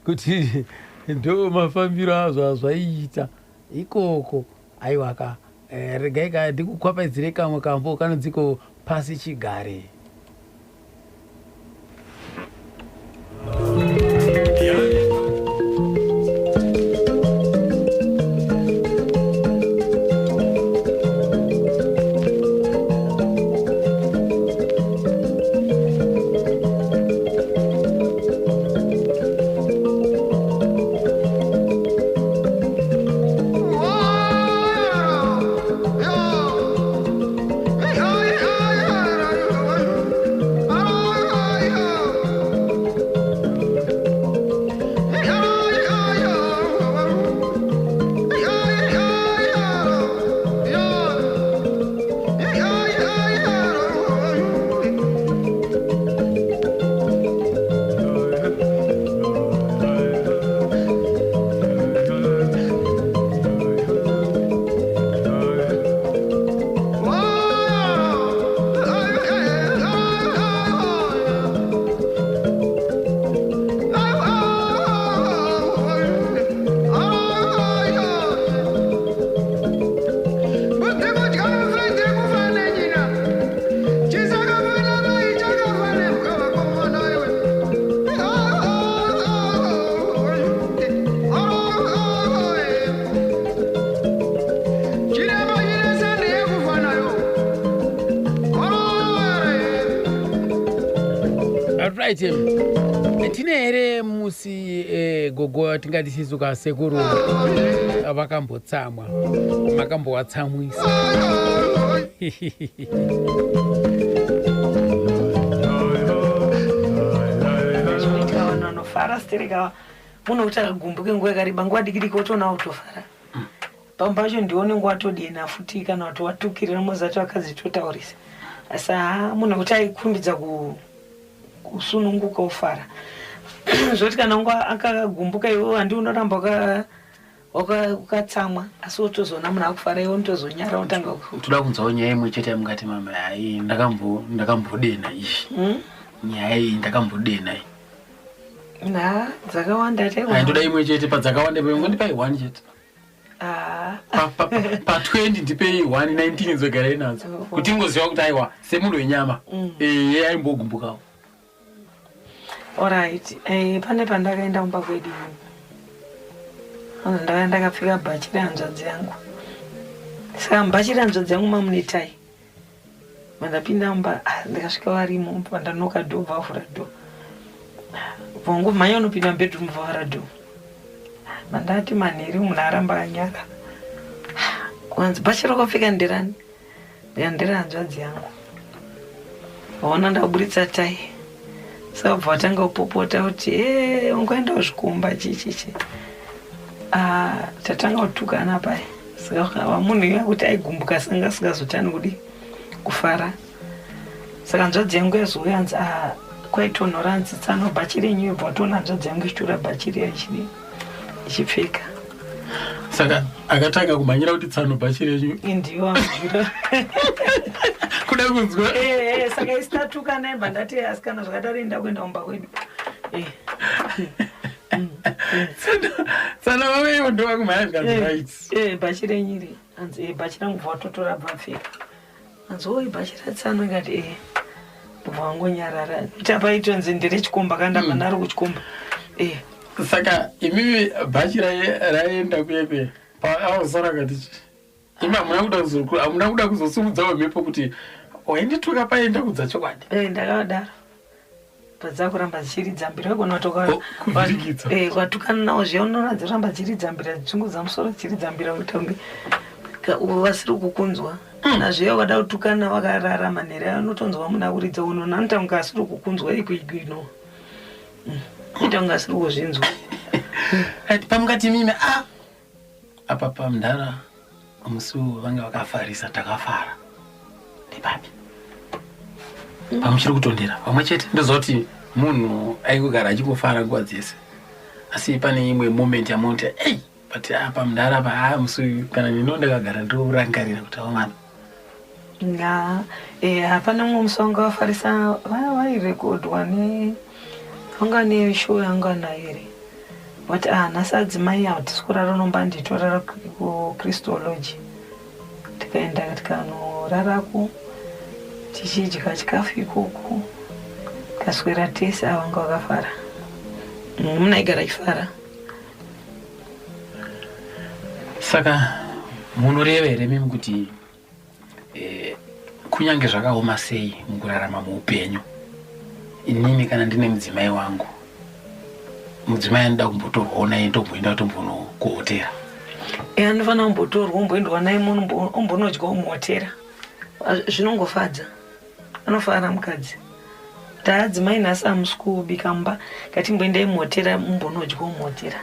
kuti ndo mafambiro azvo azvaiita ikoko aiwaka regai ka ndikukwapaidzire kamwe kambo kanodziko pasi chigare Alright. Tine here musi gogo tingati sizuka sekuru vakambotsamwa makambowatsamwisa. Fara stereka muno kuti akagumbuke nguwa yakareba nguwa dikidiki otona kutofara pamwe pacho ndione nguwa atodina futi kana kuti watukirira muzati akazitotaurisa asi muno kuti aikundidza kusununguka ufara zvoti kana nguwa akagumbuka iwo handi unoramba ukatsamwa asi wotozoona munhu akufara iwo unotozonyara utanga toda kunzawo nyaya imwe chete yamungati mama hai ndakambodena izvi nyaya iyi ndakambodena iyi na dzakawanda taiwa ndoda imwe chete padzakawanda pamwe ndipai 1 chete pa 20 ndipei 119 nzogara inadzo kuti ngoziva kuti aiwa semunhu wenyama aimbogumbukawo. Alright, pane pandakaenda kumba kwedu ndakaenda ndakapfeka bhachi rehanzvadzi yangu saka bhachi rehanzvadzi yangu mamune tai mandapinda mumba ndikasvika varimo pandanoka dho bvavhura dho vongu mhanya unopinda mubedroom bvavhura dho mandati manheri munhu aramba anyara wanzi bhachi rakapfeka nderani ndera hanzvadzi yangu vaona ndaburitsa tai saka bva watanga kupopota kuti ungoenda kuzvikomba chichichi tatanga kutukana pai saka vamunhu iya kuti aigumbuka sanga asingazotani kudi kufara saka hanzvadzi yangu yazouya yanzi kwaitonhora hanzi tsano bhachi renyu yobva watoona hanzvadzi yangu ichitora bhachi riya ichipfeka saka akatanga kumhanyira kuti tsano bhachi renyu ndiyo amvira kuda kunzwa saka isitatuka naimba ndati asi kana zvakadaro enda kuenda kumba kwedu tsana vaveivo ndovakumhanya zvikanzi bhachi renyiri anzi bhachi rangu bva watotora bvapfeka anzi oi bhachi ratsano ikati bva wangonyarara tapaitonzi nderechikomba kandamba naro kuchikomba saka imimi bhachi raenda kuyepe paavosara kati imi hamuna kuda kuzosumudzawo mhepo kuti waindituka paenda kudza chokwadi ndakadaro padzakuramba dzichiridza mbira igona watukana nawo zviya unoona dziramba dzichiridza mbira dzichungudza musoro dzichiridza mbira kuita kunge vasiri kukunzwa nazviya wakada kutukana wakarara manhere anotonzwa munhu akuridza unoona anoita kunge asiri kukunzwa ikuiguino ita kunge asiri kuzvinzwa pamukati mimi apa pamundara musi vanga vakafarisa takafara ndepapi pamuchiri kutondera pamwe chete ndozoti munhu aikugara achingofara nguva dzese asi pane imwe moment yamunoti but apa mundara apa musi kana nino ndakagara ndorangarira kuti avamana hapana mumwe musi wanga vafarisa vairekodwa vanga neshow yanga nairi but nhasi adzimai atiskurara unomba nditorara kukristology tikaenda tikanorarako tichidya chikafu ikoko kaswera tese avanga vakafara munhu aigara achifara saka munoreva here mimi kuti kunyange zvakaoma sei mukurarama muupenyu inini kana ndine mudzimai wangu mudzimai anoda kumbotorwawo naye ndomboenda tombonokuhotera anofanira kumbotorwa umboendwa naye munhu umbonodyawo muhotera zvinongofadza anofara mukadzi taadzimai nhasi amusi kubika mumba ngatimboendai muhotera umbonodyawo muhotera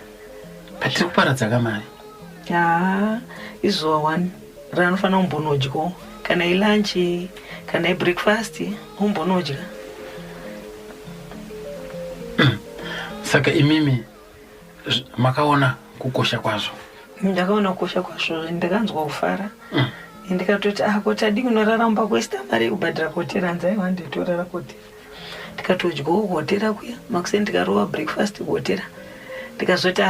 patiri kuparadza kamari izuva 1 raanofanira umbonodyawo kana ilunchi kana ibreakfast umbonodya saka imimi makaona kukosha kwazvo ndakaona kukosha kwazvo ndikanzwa kufara ndikatoti kotadi kunoraramba kuesta mari yekubhadhira kotera nzaiwa nditorara kotera ndikatodyawo kuhotera kuya makuseni ndikarova breakfast kuhotera ndikazoti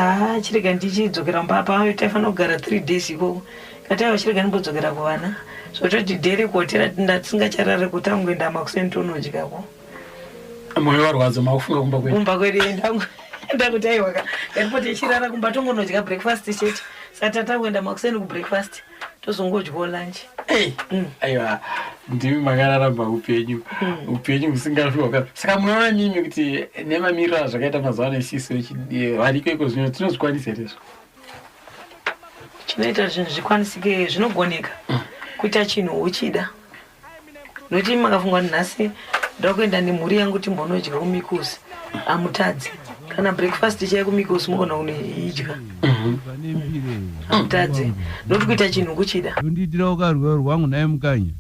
chirega ndichidzokera mba apa taifanira kugara 3 days ikoko kataiwa chirega ndimbodzokera kuvana zvototi dhere kuhotera ndatisingacharare kuti angoenda makuseni tonodyako mwoyo warwadza makufunga kumba kwedu ndakuti aiwaka ngatipote ichirara kumba tongonodya breakfast chete saka tatakuenda makuseni kubreakfast tozongodyawo lunch. Aiwa ndimi makararamba upenyu husingafiwa. Saka munoona nyinyi kuti nemamiriro zvakaita mazuva ano isiso variko iko zvino tinozvikwanisa here izvo? Chinoita zvinhu zvikwanisike zvinogoneka kuita chinhu uchida. Nokuti makafunga kuti nhasi ndoda kuenda nemhuri yangu kuti mbonodya kumikosi amutadzi. Kana breakfast chaiyo kumikosi mugona kunoidya. Amutadzi. Nokuti kuita chinhu kuchida. Nditira ukarwara rwangu naye mukanya.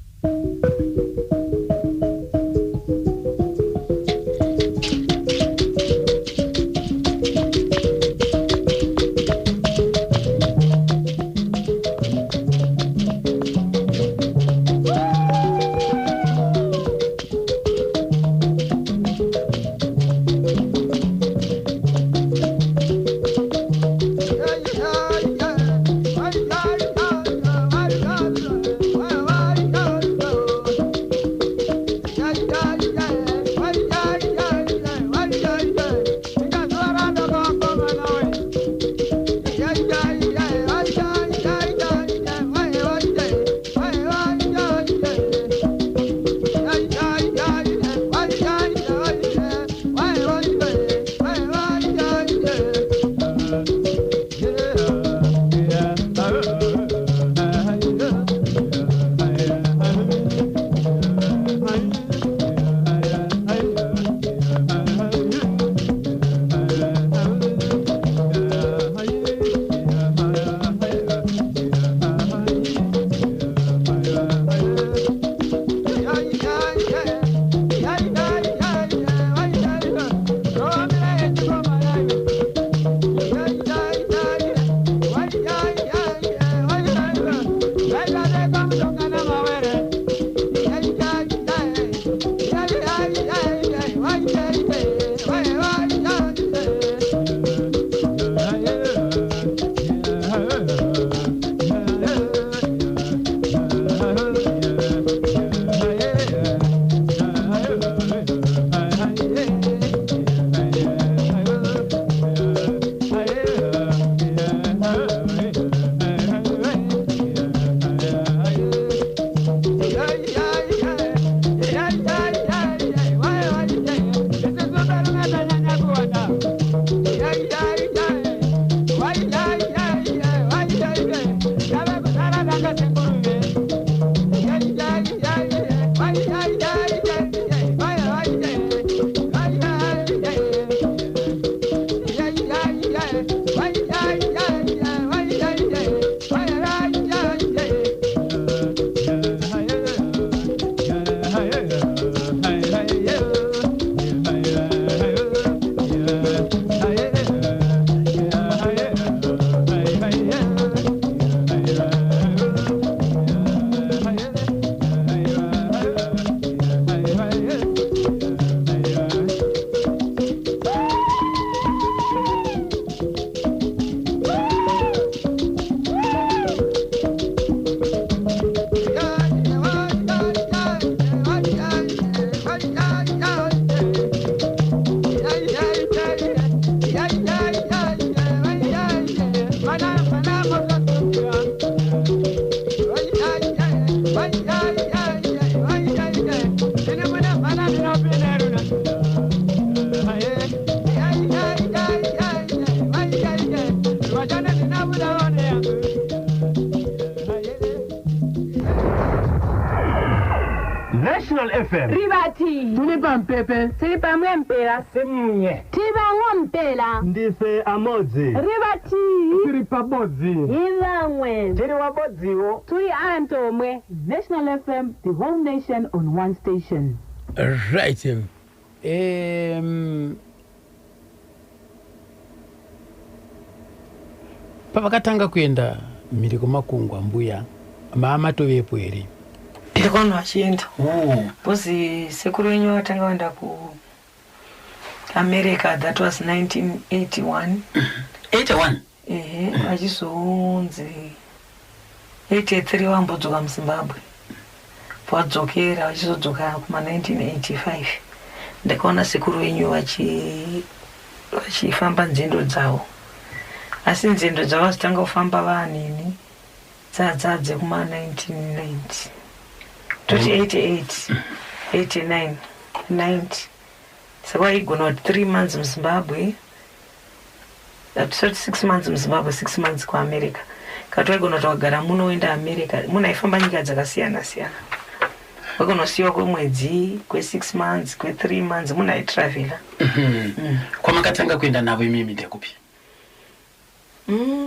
National FM. Ribati. Tulipa mpepe. Tulipa mwempela. Semnye. Tiba ngompela. Ndife amodzi. Ribati. Tiri pabodzi. Ilangwe. Tiri wabodziwo. Tuli antomwe. National FM, the whole nation on one station. Right. Pavakatanga kuenda mhiri kumakungwa mbuya maamatovepo here? Ndikono achienda. Bhozi sekuru wenyu watanga waenda ku America, that was 1981. 81? Vachizonzi 83 vambodzoka muZimbabwe. Vadzokera vachizodzoka kuma 1985. Ndakaona sekuru wenyu vachifamba nzendo dzavo. Asi nzendo dzavo dzitanga kufamba vanini dzadzadze kuma 1990 toti 88 89 90 saka waigona kuti 3 months muZimbabwe atisati 6 months muZimbabwe 6 months kuAmerica kati waigona kuti wagara muno woenda America munaifamba nyika dzakasiyana siyana wagonosiyiwa kwemwedzi kwe6 months kwe3 months munaitravela kwamakatanga kuenda navo imimi ndekupi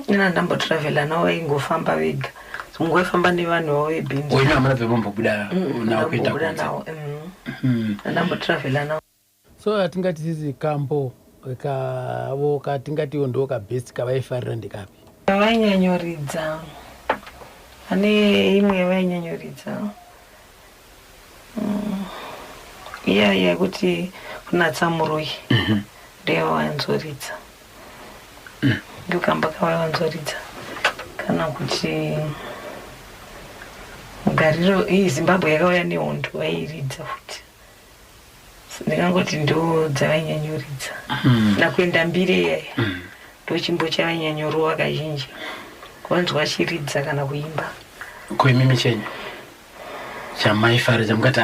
ina ndambotravela navo vaingofamba vega mungoifamba nevanhu vavo vebhinzi oino hamunabve mombobuda navo kuenda kubuda navo ndambotravela navo so atingati sisi kambo kavo katingatiwo ndo kabest kavaifarira ndekapi vainyanyoridza ane imwe vainyanyoridza iya yekuti kunatsa muroi ndevawanzoridza ndokamba kavawanzoridza kana kuti mugariro iyi Zimbabwe yakauya nehondo vairidza futi ndingangoti ndo dzavainyanyuridza nakuenda mbiri iyaya ndo chimbo chavainyanyoruwa kazhinji kuvanzwa vachiridza kana kuimba kuimimi chenyu chamaifara chamukati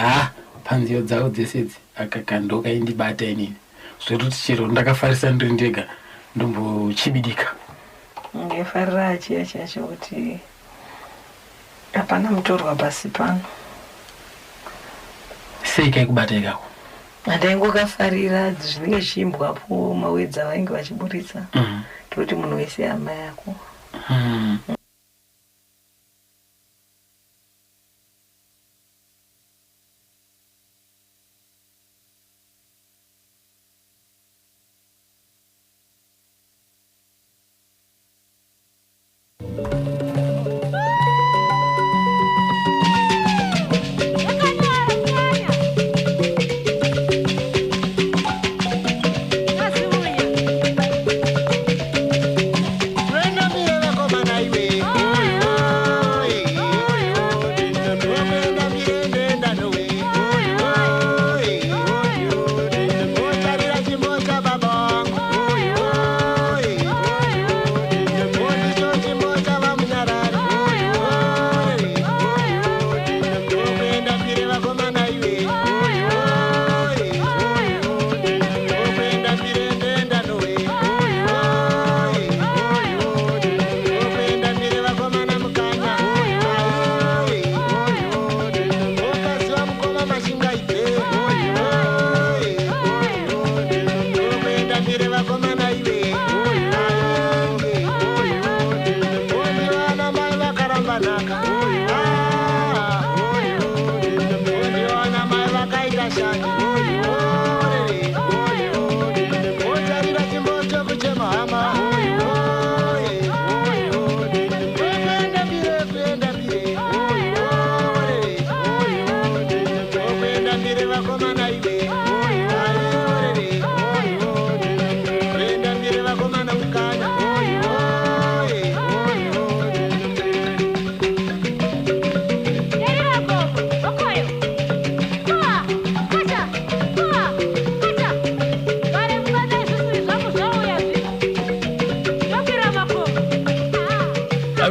panziyo dzavo dzesedzi akakandoka indibata inini zvekuti chero ndakafarisa ndiri ndega ndombochibidika ngefarira achiya chacho kuti hapana mutorwa pasi pano sei kaikubata ikako handaingokafarira zvinenge zvichiimbwapo mawedza vainge vachiburitsa ngekuti munhu wese hama yako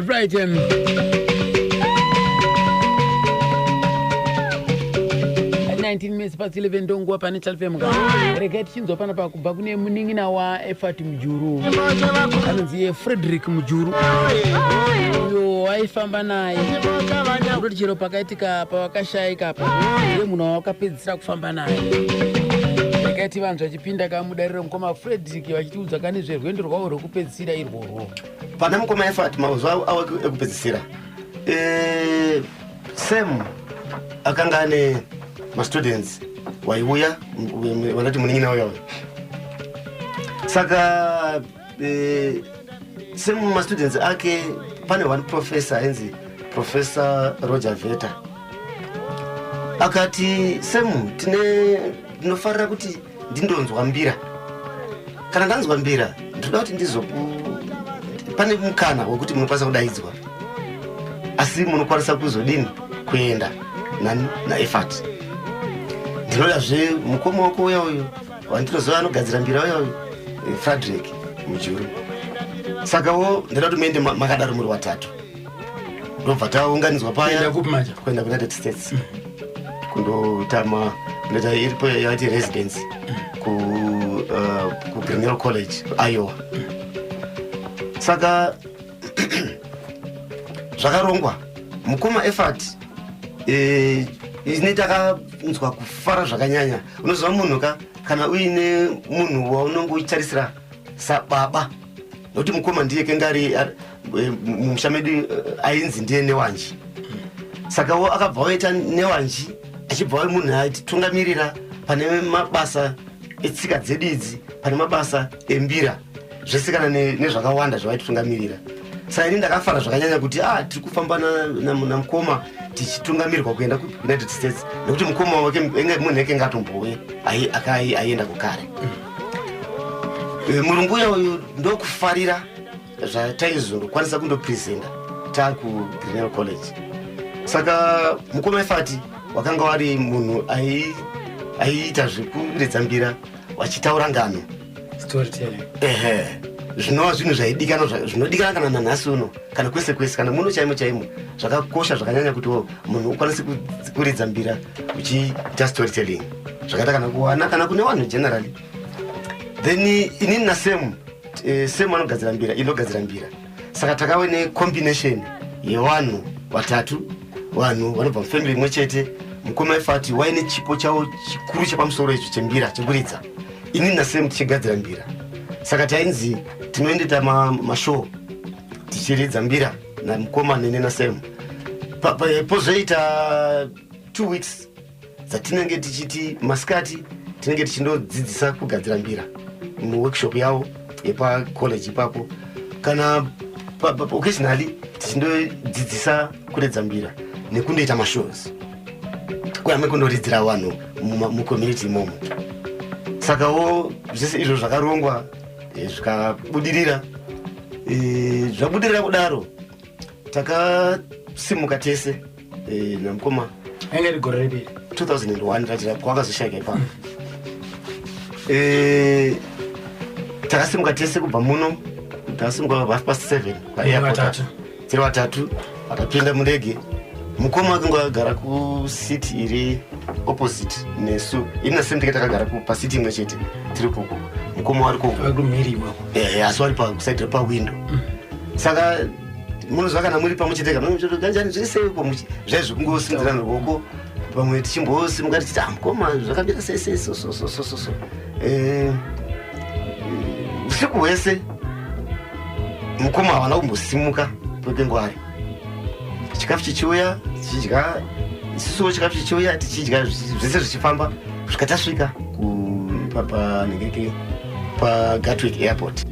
right 19 minutes past 11 ndonguwa pane Chalfem regai tichinzwa panapa kubva kune munin'ina waEffat Mujuru anonzi Frederick Mujuru uyo waifamba naye kutoti chero pakaitika pavakashayika pa ndiye munhu wakapedzisira kufamba naye regai vanhu vachipinda kamudariro mukoma Frederick vachitiudza kane zverwendo rwavo rwekupedzisira irworwo pana mukoma Effat mazuva awo ekupedzisira Sam akanga ane students waiuya wanati munin'ina uyo saka Sam students ake pane one professor ainzi Professor Roger Veta akati Sam tinofarira kuti ndindonzwa mbira kana ndanzwa mbira ndoda kuti pane mukana wekuti munokwanisa kudaidzwa asi munokwanisa kuzodini kuenda naEffat ndinodazve mukoma wako uya uyu wandinoziva anogadzira mbira uya uyu Frederick Mujuru sakawo ndinoda kuti muende makadaro muri watatu ndobva taunganidzwa paya kupi manja kuenda kuunited states kundotama kunoita iripo yaiti residence kuGrinnell College Iowa. Saka zvakarongwa mukoma effort ine takanzwa kufara zvakanyanya. Unoziva munhu kana uine munhu waunenge uchitarisira sababa, nokuti mukoma ndiye kengari mumusha medu ainzi ndiye Newanji. Saka akabva waita Newanji achibva munhu aititungamirira pane mabasa etsika dzedu idzi, pane mabasa embira zvese kana nezvakawanda zvavaititungamirira. Saka ini ndakafara zvakanyanya kuti tiri kufamba namukoma tichitungamirirwa kuenda kuUnited States, nekuti mukoma wake munhu eke ngatombouye aienda kukare. Murungu uyu ndokufarira zvataizokwanisa kundopresenta takuGrinnell College. Saka mukoma efati wakanga wari munhu aiita zvekuredza mbira wachitaura ngano, storytelling. Zvinova zvinhu zvinodikana kana nanhasi uno, kana kwese kwese, kana muno chaimo chaimo. Zvakakosha zvakanyanya kuti munhu ukwanise kuredza mbira uchiita storytelling. Zvakaita kana kuwana kana kune vanhu generally. Then inini naSem anogadzira mbira, inogadzira mbira. Saka takave necombination yevanhu vatatu, vanhu vanobva mufamily imwe chete. Mukoma efati waine chipo chavo chikuru chepamusoro icho chembira chekuridza. Inini naSem tichigadzira mbira. Saka tainzi tinoendeta mashow tichiridza mbira namukoma nene naSem. Pozoita 2 weeks dzatinenge tichiti masikati tinenge tichindodzidzisa kugadzira mbira muworkshop yavo yepacollege ipapo, kana occasionally tichindodzidzisa kuredza mbira nekundoita mashows kuyame kundoridzira vanhu mucommunity imomo. Sakawo zvese izvo zvakarongwa zvikabudirira. Zvabudirira kudaro takasimuka tese namukoma. Ainge rigore ripiri 2001 ratira kwakazoshayika ipapo. Takasimuka tese kubva muno, takasimuka 7:30 paairport. Tiri vatatu vakapinda mundege. Mukoma akanga agara kusiti iri opposite nesu. Ini naSem takagara pasiti imwe chete tiri kuko. Mukoma wari kumhiri iwako. Asi wari paside pawindow. Saka munozva kana muri pamwe chete kanjani zvese zvaizvo kungosinzirana ruoko pamwe tichimbosimuka tichiti mukoma zvakambira sei so. Usiku hwese mukoma havana kumbosimuka kwekengwari. Chikafu chichiuya tichidya, isusuwo chikafu chichiuya tichidya, zvese zvichifamba kusvika tasvika paGatwick Airport.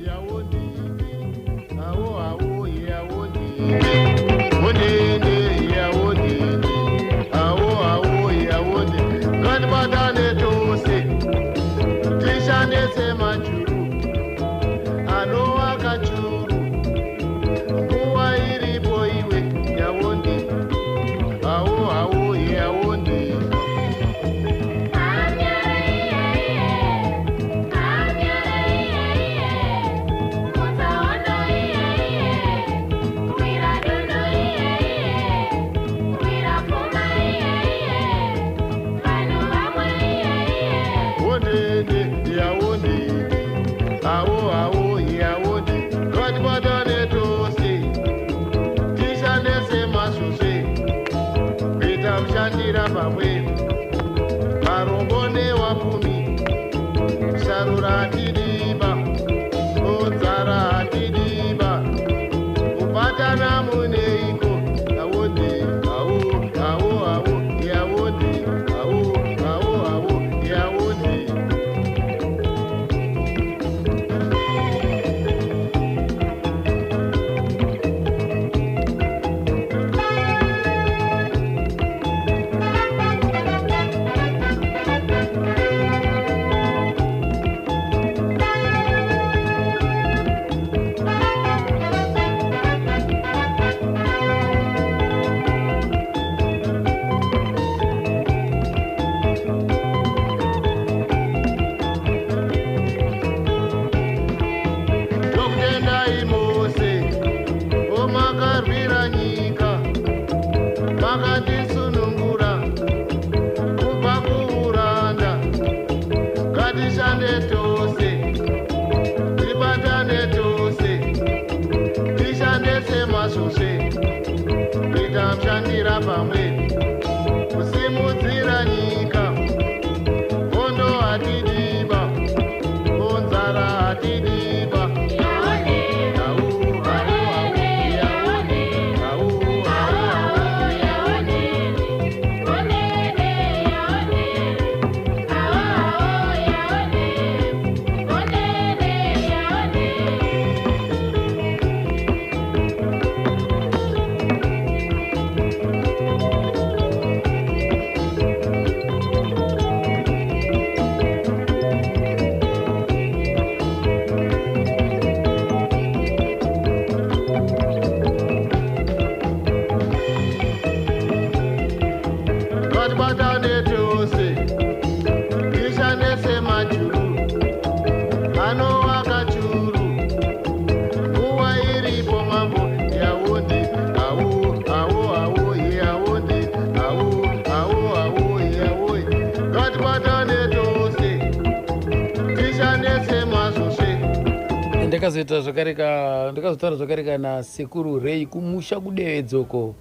ndakazotaura zvakareka nasekuru rei kumusha kudevedzoko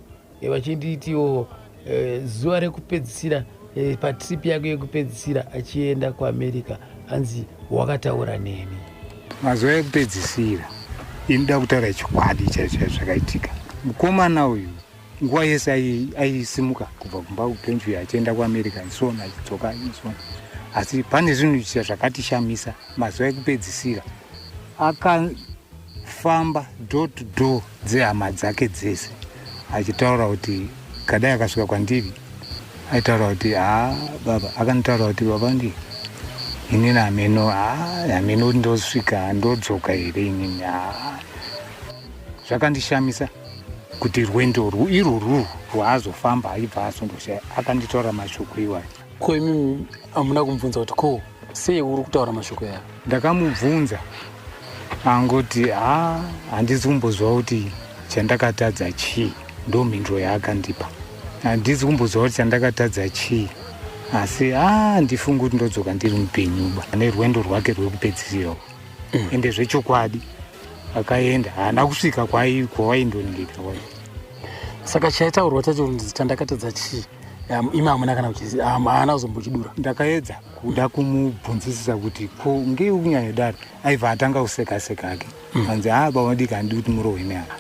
vachinditiwo zuva rekupedzisira patrip yako yekupedzisira achienda kuamerica hanzi wakataura neni. Mazuva ekupedzisira inoda kutaura chikwadi zvakaitika. Mukomana uyu nguva yese aisimuka kubva kumba kukenjuya achienda kuamerica isona achidzoka isona, asi pane zvinhu zvakatishamisa. Mazuva ekupedzisira akafamba door to door dzehama dzake dzese achitaura kuti kadai akasvika kwandiri aitaura kuti baba, akanitaura kuti baba ndi inini hameno ndosvika ndodzoka here inini. Zvakandishamisa kuti rwendo irworwu rwaazofamba aibva asondoshaya. Akanditaura mashoko iwayo. Ko imimi hamuna kumubvunza kuti ko sei uri kutaura mashoko yayo? Ndakamubvunza angoti handisi kumbozwa kuti chandakatadza chii. Ndo mhinduro yaakandipa. Handisi kumbozwa kuti chandakatadza chii, asi ndifunga kuti ndodzoka ndiri mupenyu nerwendo rwake rwekupedzisira. Ende zvechokwadi akaenda haana kusvika kwawaindoningirira kwayo. Saka chaitaurwa chacho kuti chandakatadza chii imi hamuna kana kuchiziva, haana kuzombochidura. Ndakaedza kuda kumubvunzisisa kuti ko ngei kunyanyodaro. Aibva atanga kuseka ake anzi baba diki handidi kuti murohwe neana,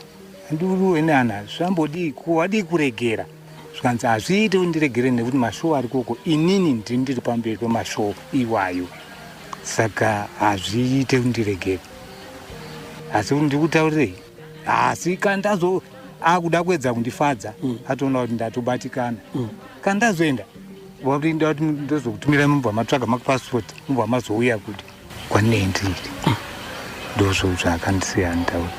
handidi kurohwe neana, zvambodii wadi kuregera. Zvikanzi hazviite kuti ndiregere nekuti mashow ari koko inini ndiri pamberi pemashow iwayo, saka hazviite kuti ndiregere. Asi kuti ndikutaurirei, asi kandazo akuda kuedza kundifadza atoona kuti ndatobatikana. Kandazoenda wakuti ndozokutumira mubva matsvaga makupasipoti, mubva mazouya kuti kwanei ndiri. Ndozvo zvakandisiya ndaura.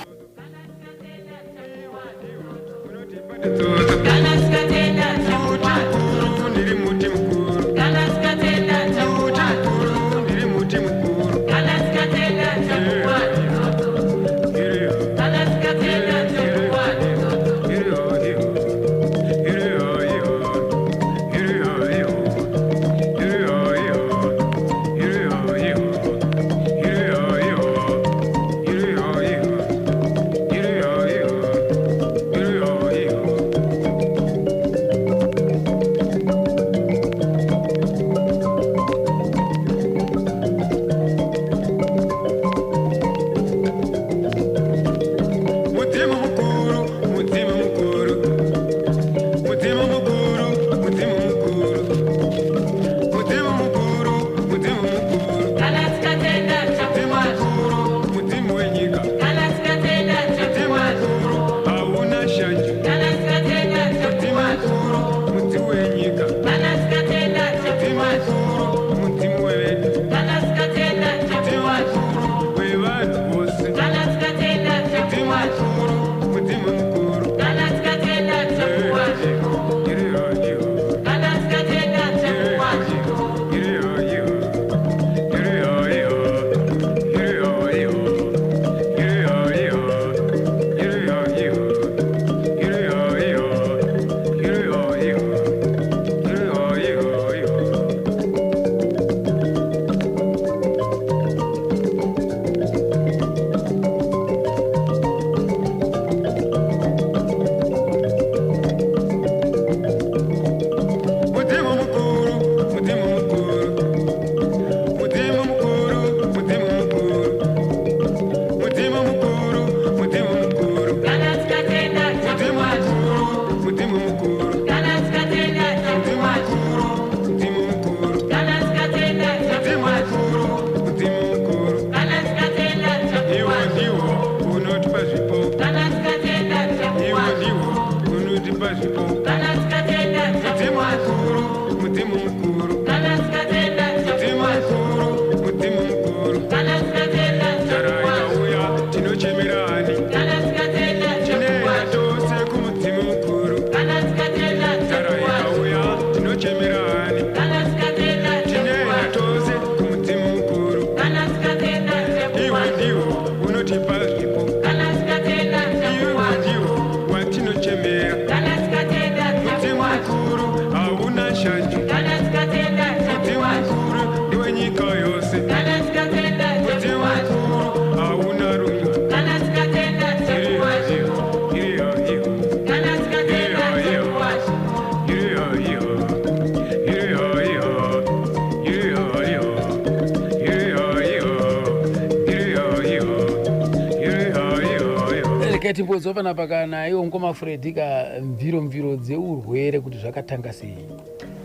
rega timbozwa panapa kana iwo ngoma Fredika mviro dzeurwere kuti zvakatanga sei.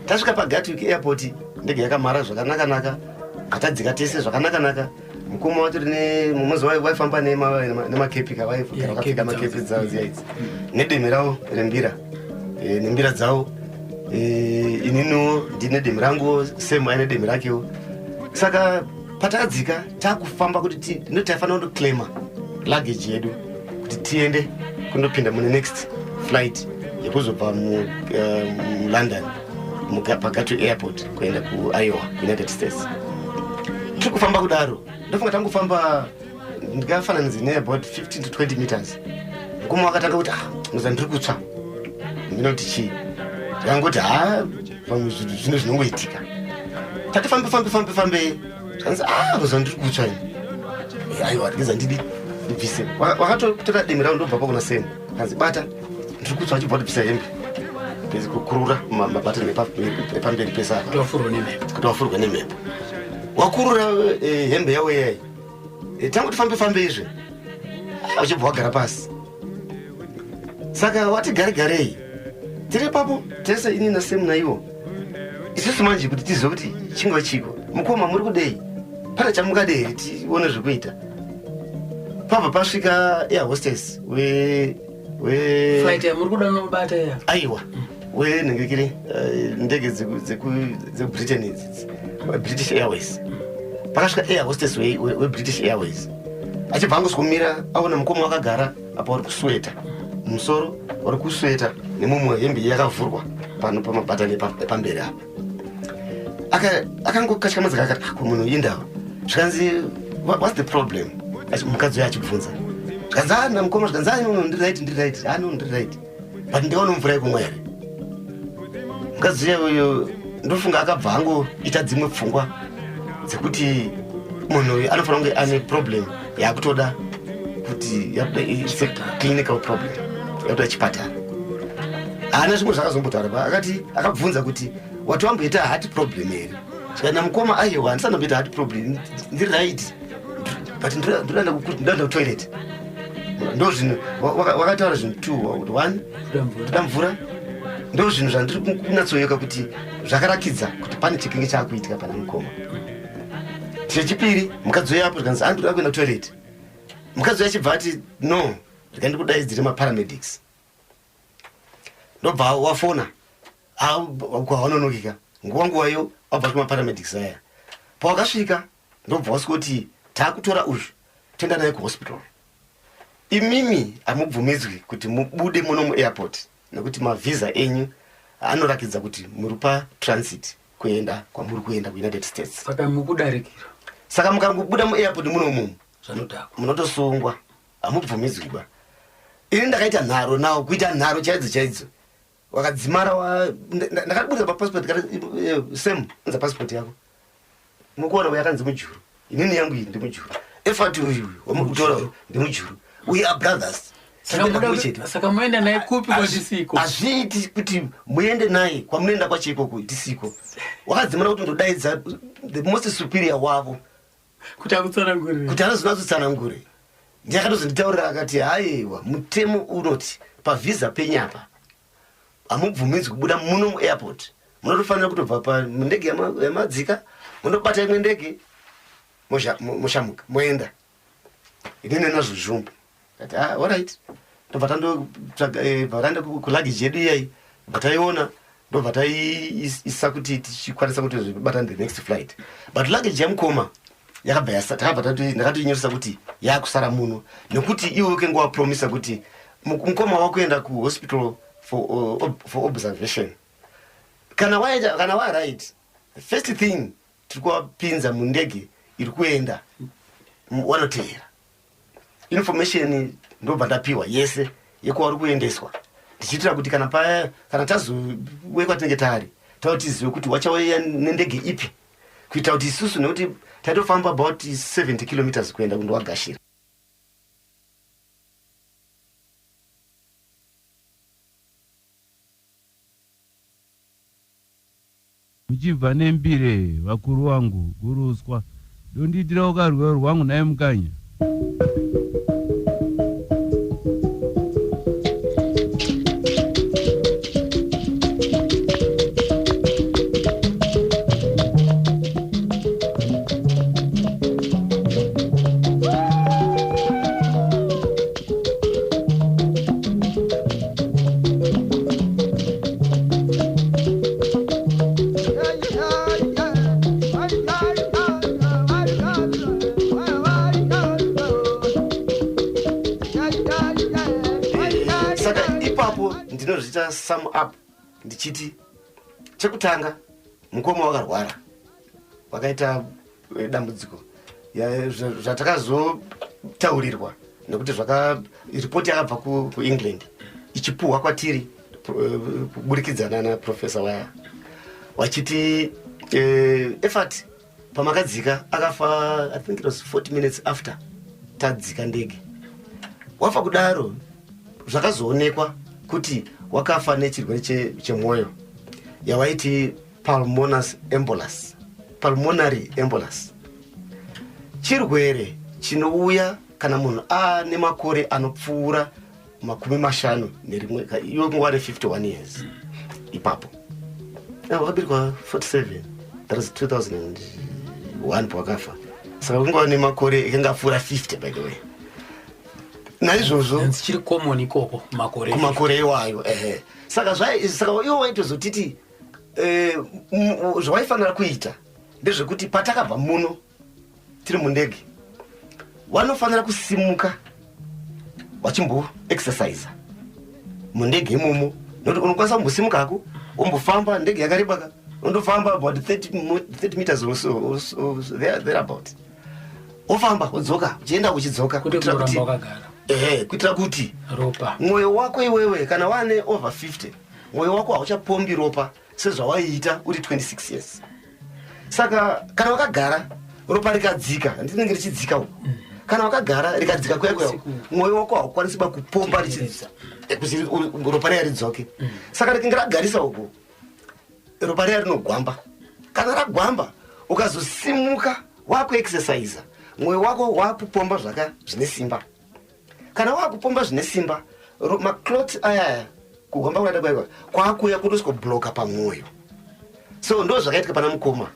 Tasvika paGatwick airport ndege yakamhara zvakanaka katadzika tese zvakanaka mukoma watori nemumozi waifamba nemakepika vakapfeka makepi dzavo dziyaidzi nedemi ravo rembira nembira dzavo ininiwo ndine demi rangu semu aine demi rakewo. Saka patadzika takufamba kuti tafanira kundoclaima luggage yedu kuti tiende kundopinda mune next flight yekuzobva muLondon paGatwick airport kuenda kuIowa, United States. Tiri kufamba kudaro ndofunga tangofamba ndikafananidza neabout 15 to 20 meters. Mukoma wakatanga kuti ngoza ndiri kutsva ndinoti chii ndikangoti pamwe zvino zvinongoitika. Tatifambe zvanzi ngoza ndiri kutsva ini aiwa ndikeza ndibvise. Wakatotora demi rao ndobva pakuna semu kanzi bata ndiri kutsva achibva ndibvisa hembe kukurura mabatani epamberi pesaka kuti wafurwa nemhepo. Wakurura hembe yawo iyai tangoti fambe izve uchibva wagara pasi. Saka wati garegarei tiri papo tese ini nasemu naiwo isusu manje kuti tizive kuti chingwa chiko mukoma muri kudei pane chamungade here tione zvekuita. Pabva pasvika air hostess flight yamuri kuda nobata ya aiwa wenhengekire ndege dzebritain idzi British Airways. Pakasvika air hostess weBritish Airways achibva angosvika aona mukoma wakagara apa wari kusweta musoro wari kusweta nemumwe hembe yakavhurwa pano pamabhatani epamberi apa. Akangokatyamadza akati munhu indawo zvikanzi what's the problem. Mukadzi uyo achibvunza zvikanzi namukoma zvikanzi ndiri right but ndiona mvura yekumwa here. Mukadzi uyo ndofunga akabva angoita dzimwe pfungwa dzekuti munhu uyu anofanira kunge ane problem yakutoda kuti clinical problem yakutoda chipatara. Haana zvimwe zvakazombotaura akabvunza kuti wati wamboita heart problem here. Zvikaenda mukoma aiwa handisanamboita heart problem ndiri right but ndoda kutoilet. Ndo zvinhu wakataura zvinhu 2 kuti 1 ndoda mvura. Ndo zvinhu zvandiri kunyatsoyoka kuti zvakarakidza kuti pane chikinge chaakuitika pana mukoma. Chechipiri mukadzi uyo apo zvikanzi andoda kuenda kutoilet. Mukadzi uyo achibva ati no ndikandikudaidzire maparamedics. Ndobva wafona kwawanonokika nguwayo wabva kumaparamedics aya. Pawakasvika ndobva wasvika kuti taakutora uyu toenda naye kuhospital. Imimi hamubvumidzwi kuti mubude muno muairport nekuti mavhisa enyu anorakidza kuti muri patransit kuenda kwamuri kuenda kuUnited States. Saka mukudarikira. Saka mukangobuda muairport munomu munotosungwa hamubvumidzwiba. Ini ndakaita nharo nawo kuita nharo chaidzo wakadzimara ndakabuda papassport same unza passport yako mukuona yakanzi mujuru inini yangu iyi ndi mujuru efati uyu wamukutora ndi mujuru we are brothers. Saka muenda naye kupi kwa tisiko azviiti kuti muende naye kwamunoenda kwachiko tisiko. Wakadzimara kuti ndodaidza the most superior wavo kuti akutsanangurire kuti anozvinatsanangure. Ndiyakatozonditaurira akati haiwa mutemo unoti pavhisa penyapa hamubvumidzwi kubuda muno muairport. Munotofanira kutobva mundege yamadzika munobata imwe ndege moshamuka moenda. Inini nazvo zvumbu kati alright ndobva tandotsvaga kuluggage yedu iyai bva taiona ndobva taiisa kuti tichikwanisa kuti zvibatana the next flight. But luggage yamukoma ndakatoinyoresa kuti yakusara muno nekuti iwe uke ngowapromisa kuti mukoma wakuenda kuhospital for observation. Kana right first thing tiri kuwapinza mundege iri kuenda wanoteera information ndobva ndapiwa yese yekuwari kuendeswa ndichiitira kuti kana tazowekwa tinenge tari tautiziwe kuti wachauya nendege ipi kuita kuti isusu nekuti taitofamba about 70 kilometers kuenda kundowagashira. muchibva nembire vakuru wangu guruswa ndondiitira ukarwero rwangu naye mukanya. ipapo ndinozviita sum up ndichiti chekutanga mukoma wakarwara wakaita dambudziko zvatakazotaurirwa nekuti ripoti yakabva kuengland ichipuhwa kwatiri kuburikidza naprofesa waya wachiti effort pamakadzika akafa I think it was 40 minutes after tadzika ndege. Wafa kudaro zvakazoonekwa kuti wakafa nechirwere chemwoyo yawaiti pulmonary embolus. Chirwere chinouya kana munhu ane makore anopfuura 50 nerimwe, iwe nguva 51 years ipapo. Wakabirwa 47, that is 2001 pawakafa. Saka nguva nemakore ekangapfuura 50 by the way. Naizvozvo chiri common ikoko kumakore iwayo. Saka iwo waitozotiti zvawaifanira kuita ndezvekuti patakabva muno tiri mundege wanofanira kusimuka wachimbo exercise mundege imomo, nokuti unokwanisa kumbosimukako wombofamba ndege yakareba undofamba about 30 meters or so there about ofamba udzoka uchienda uchidzoka kuitira kuti mwoyo wako iwewe kana wane over 50 mwoyo wako hauchapombi ropa sezvawaiita uri 26 years. Saka kana wakagara ropa rikadzika, ndinenge richidzika uko, kana wakagara rikadzika kuya mwoyo wako haukwanisi kupomba richidzika kuti ropa riya ridzoke. Saka rikinge ragarisa uko ropa riya rinogwamba. Kana ragwamba ukazosimuka wakuexercise mwoyo wako wakupomba zvine simba. Kana wakupomba zvine simba maclot aya kugwamba kwadakwaiwa kwakuya kutosikoblocka pamwoyo. So ndo zvakaitika pana mukoma.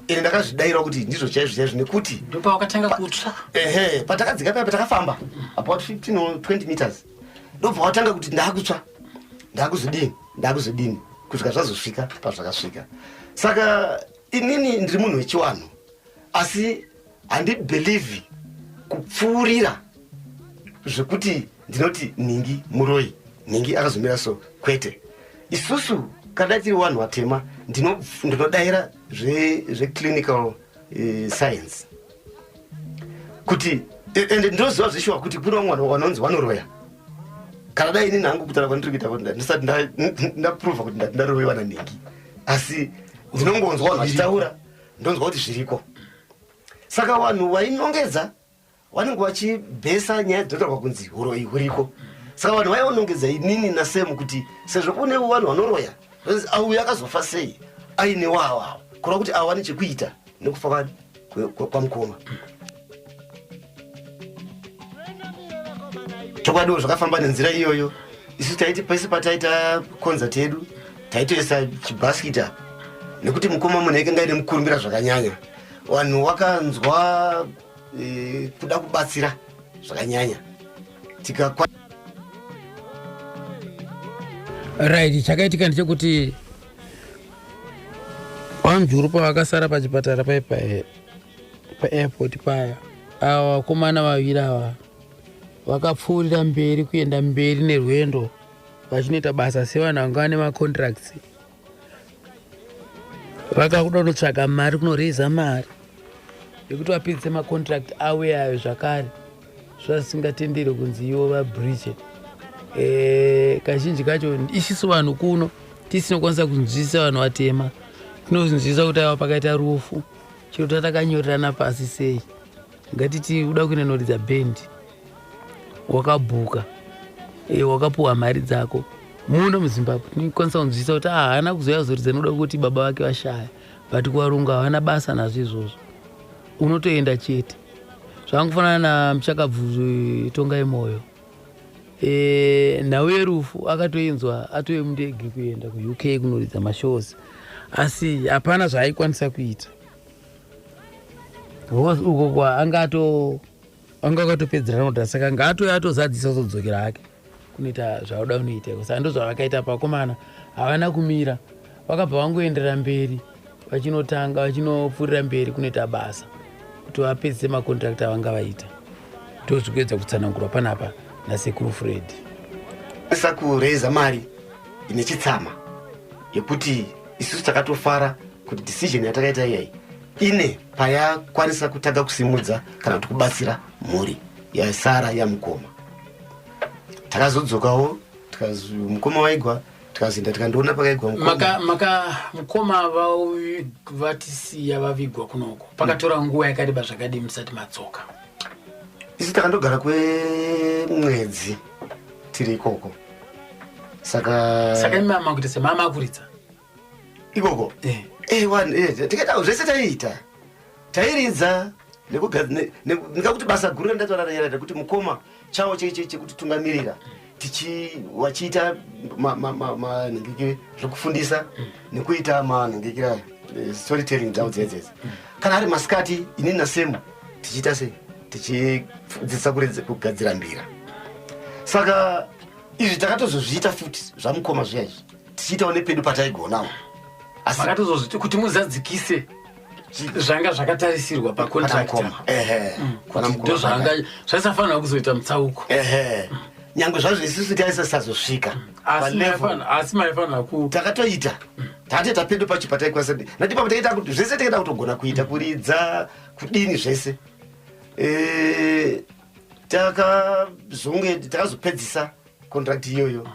Ine ndakazvidayira kuti ndizvo chaizvo nekuti ndopa wakatanga kutsva. Patakadzika paya patakafamba about 15 or 20 meters ndobva watanga kuti ndakutsva, ndakuzodini kusvika zvazosvika pazvakasvika. Saka inini ndiri munhu wechiwanhu asi handibelieve kupfuurira zvekuti ndinoti ningi muroi, ningi akazomira so kwete. Isusu kana tiri wanhu watema ndinodayira zveclinical science kuti ende ndoziva zveshuwa kuti kuna vamwe vanonzi vanoroya. Kana dai inini hangu kutaura kwandiri kuita ndisati ndaprova kuti ndaroyiwa naningi, asi ndinongonzwa vanhu vachitaura ndonzwa kuti zviriko. Saka vanhu vainongedza vanenge vachibhesa nyaya dzinotaurwa kunzi uroyi huriko. Saka vanhu vaionongedza inini nasemu kuti sezvo kune vanhu vanoroya auya akazofa sei aine wawa kureva kuti awane chekuita nekufa kwamukoma. Chokwadiwo zvakafamba nenzira iyoyo. Isu taiti pese pataita concert yedu taitoisa chibhasikiti apa nekuti mukoma munhu aikanga ine mukurumbira zvakanyanya. Vanhu vakanzwa kuda kubatsira zvakanyanya. Right, chakaitika ndechekuti Wamjuru pavakasara pachipatara paairport paya, ava vakomana vaviri ava vakapfuurira mberi kuenda mberi nerwendo vachinoita basa sevanhu vanga vane macontracts. Vakakuda kunotsvaga mari, kunoreza mari yekuti vapedzise macontract aweyayo zvakare zvasingatenderi kunzi ivo vabreached. Kazhinji kacho isisu vanhu kuno tisinokwanisa kunzwisisa vanhu vatema, tinozvinzwisisa kuti ava pakaita rufu chero tatakanyorerana pasi sei. Ngatiti uda kunonoridza bhendi wakabhuka wakapuwa mari dzako muno muZimbabwe, tinokwanisa kunzwisisa kuti haana kuzoya zoridza noda kuti baba vake vashaya, but kuvarungu havana basa nazvo izvozvo, unotoenda chete. Zvangofanana naMuchakabvu Tongai Moyo. Nhau yerufu akatoenzwa atove mundege kuenda kuUK kunoridza mashows, asi hapana zvaaikwanisa kuita. Uko kwa anga akatopedzerana kuti saka ngaatoya atozadzisa kuzodzokera hake kunoita zvauda kunoita. Saka ndo zvavakaita pakomana, havana kumira, vakabva vangoenderera mberi vachinotanga vachinopfuurira mberi kunoita basa kuti vapedzise makontrakt avanga vaita. Ndozvikuedza kutsanangurwa panapa nasekuru Fred. esa kureza mari ine chitsama yekuti isusu takatofara kuti decision yatakaita iyai ine payakwanisa kutanga kusimudza kana kuti kubatsira mhuri yasara yamukoma. Takazodzokawo mukoma waigwa tikazinda tikandoona pakaigwa mukoma vatisiya vavigwa kunoko pakatora nguva yakareba zvakadi musati matsoka. Isi takandogara kwemwedzi tiri ikoko. Saka imama kuti semama akuridza ikoko tikaita zvese tairidza nekuti basa guru randatorarayera kuti mukoma chawo chekuti tungamirira wachiita nhengekere zvokufundisa nekuita manhengekera storytelling dzavo dzedzedze. Kana ari masikati inini nasemu tichiita sei tichidzidzisa kugadzira mbira. Saka izvi takatozozviita futi zvamukoma zviyaizvi tichiitawo nepedu pataigonawo asi makatozozviti kuti muzadzikise zvanga zvakatarisirwa pakontracta ndo zvanga zvaisafanira kuzoita mutsauko nyangwe zvazvo isusu taisasazosvika asi maifanira takatoita takatoita pedu pacho pataikwanisa natipapo takaita kuti zvese takaita kutogona kuita kuridza kudini zvese takazopedzisa contract iyoyo.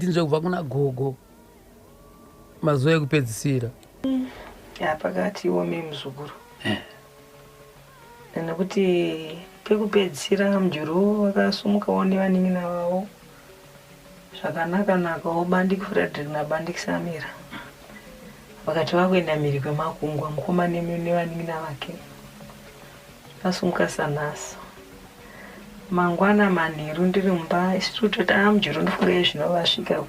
tinzwe kubva kuna gogo mazuva ekupedzisira pakati iwome muzukuru nekuti pekupedzisira mujuru wakasumukawo nevaning'ina vavo zvakanaka-nakawo bandiki Frederick nabandiki Samira vakati vakuenda mhiri kwemakungwa mukoma nevaning'ina vake vakasumuka sanhasi mangwana manheru ndiri mumba isitutoti mujuru ndofunga zvinovasvika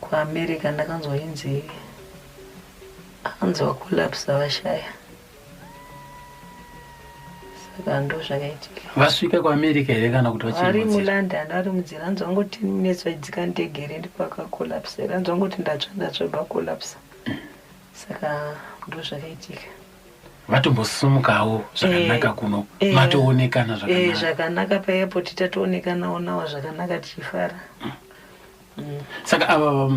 kuamerica ndakanzwa inzi anzi wakolapsa vashaya saka ndo zvakaitika. Vasvika kuamerica here kana kuti vari mulondon ari mudzira anzi wangoti 10 minutes vaidzika ndegere ndipo akakolapsa here anzi wangoti ndatsva bakolapsa saka ndo zvakaitika. Vatombosumukawo zvakanaka kuno matoonekana zvakanaka zvakanaka paairport tatoonekanawo nawo zvakanaka tichifara. Saka ava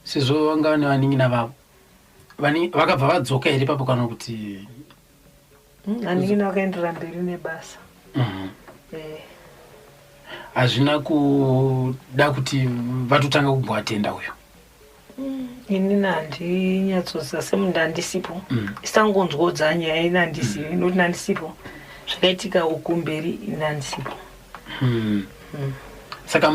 sezvo vanga vane vaning'ina vavo vakabva vadzoka here papo kana kuti vaning'ina vakaendera mberi nebasa hazvina kuda kuti vatotanga kubwatenda uyo? Inini handinyatsozisa semunhu handisipo isangonzwodza nyaya ine handisipo inoti handisipo zvakaitika uku mberi ine handisipo. Saka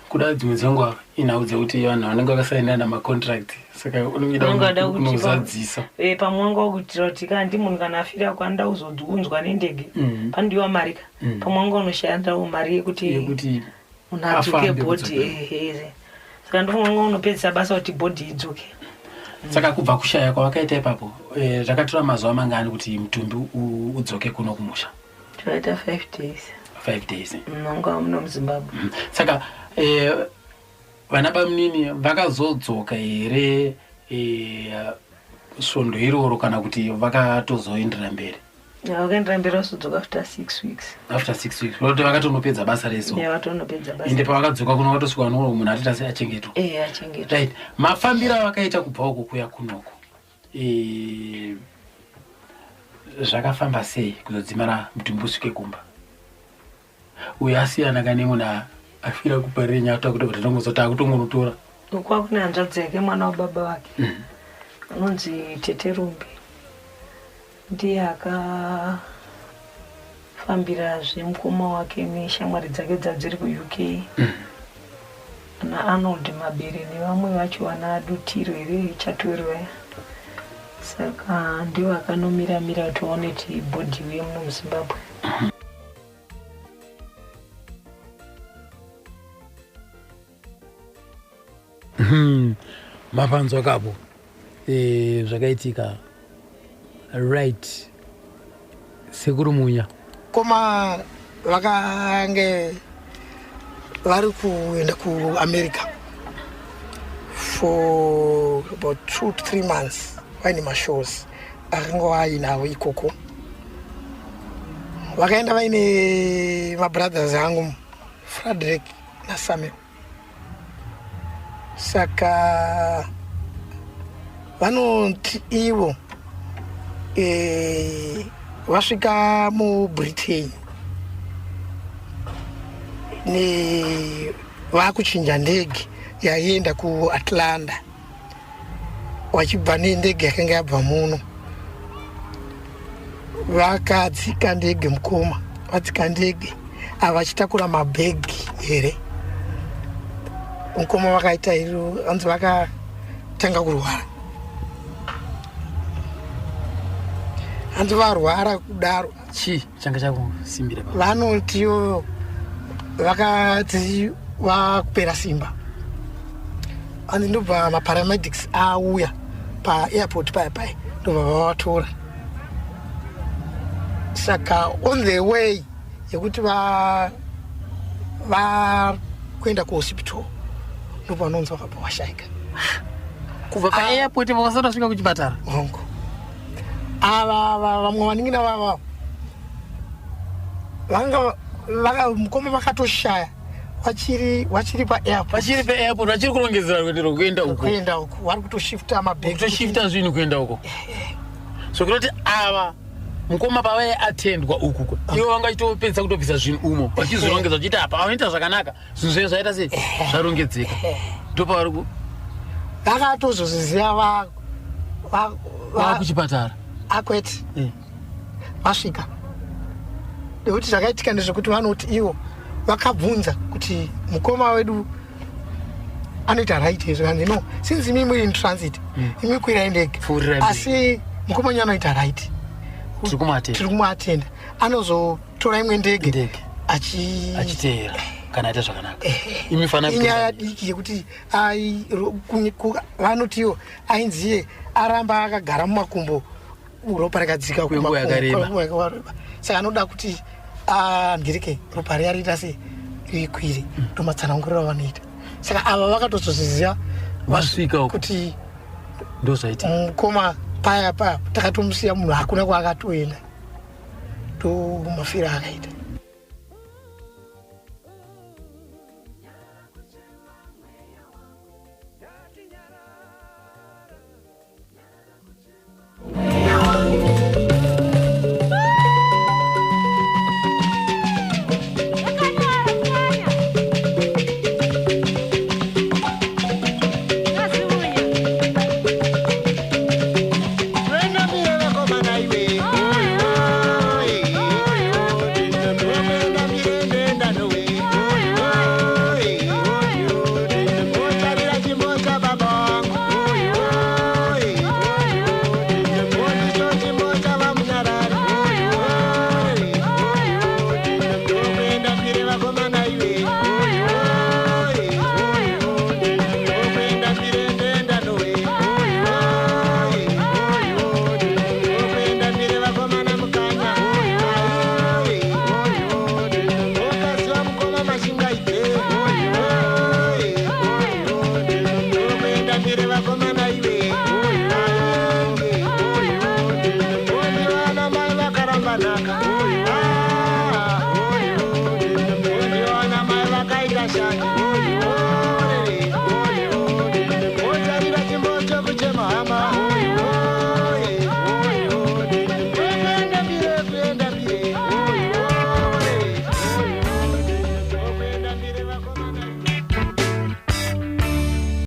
kuda dzimwe dzenguva inhau dzekuti vanhu vanenge vakasainana namacontract saka unongeda kunozadzisa pamwe wanga wakutira kuti kandi munhu kana afira kwanda uzonzwa nendege pandiwa marika pamwe wanga unoshandawo mari yekuti munhu adzoke bhodhi saka ndofunga unopedzisa basa kuti bhodhi idzoke. Saka kubva kushaya kwavakaita ipapo zvakatora mazuva mangani kuti mutumbi udzoke kuno kumusha? Zvakaita 5 days. 5 days nonga muno muZimbabwe. Saka vana bamunini vakazodzoka here svondo iroro kana kuti vakatozoendera mberi? Vakaendera mberi vasodzoka after 6 weeks. After 6 weeks kuti vakatonopedza basa reso? Vatonopedza basa. Ende pavakadzoka kuno vakatosvika noro munhu atita sei achengetwa? Achengetwa. Right. Mafambiro avakaita kubva uko kuya kunoko zvakafamba sei kuzodzimara mutumbi usvike kumba? Uyo asiyana kane munhu afira kuparire nyata kuti tongozoti akutongonotora ukwa kune hanzvadzi yake mwana wababa vake anonzi Tete Rumbi ndiye akafambira zvemukoma wake neshamwari dzake dzadziri kuUK ana Arnold Mabere nevamwe vacho vana Dutiro here Chatwero saka ndiwo akanomiramira kuti vaone kuti bhodhi uye muno muZimbabwe. mapanzo akapo zvakaitika right sekuru munya koma vakange vari kuenda kuamerica for about 2 to 3 months vaine mashows akanga vainavo ikoko vakaenda vaine mabrothers angu Frederick naSamuel saka vanoti ivo vasvika muBritain vakuchinja ndege yaienda kuAtlanta vachibva nendege yakanga yabva muno vakadzika ndege mukoma vadzika ndege avachitakura mabhegi here mukoma vakaita iro anzi vakatanga kurwara hanzi varwara kudaro chii changa chakusimbira vanotiyo vakati vakupera simba hanzi ndobva maparamedics auya paairport pai ndobva vavatora saka on the way yekuti vakuenda kuhospital ndopanonzi vakabva vashaika kubva paairport vakasati vasvika kuchipatara hongo ava vamwe vaningina vava vanga mukoma vakatoshaya vachiri paairport vachiri kurongedzera kuendera kuenda uko vari kutoshifta mabhegi kutoshifta zvinhu kuenda uko zvokuroti ava mukoma pavai atendwa ukuko ivo vangachitopedzisa kutobvisa zvinhu umo vachizorongedza vachiti apa vanoita zvakanaka zvinhu zvee zvaita sei zvarongedzeka ndopavari vakatozozviziva vakuchipatara akwete vasvika nekuti zvakaitika ndezvekuti vanoti ivo vakabvunza kuti mukoma wedu anoita right izvo and no since imi muri in transit imi kwirai ndege asi mukoma wenyu anoita right tiri kumuatenda anozotora imwe ndege achiteera kana aita zvakanaka inyaya diki yekuti vanotiwo ainziye aramba akagara mumakumbo ropa rakadzika kwenguva yakareba saka anoda kuti ndirike ropa riya riita sei rikwire ndomatsananguriro avanoita saka ava vakatozozviziva vasvika kuti ndozvaita mukoma paya takatomusiya munhu hakuna kwaakatoenda ndo mafiro akaita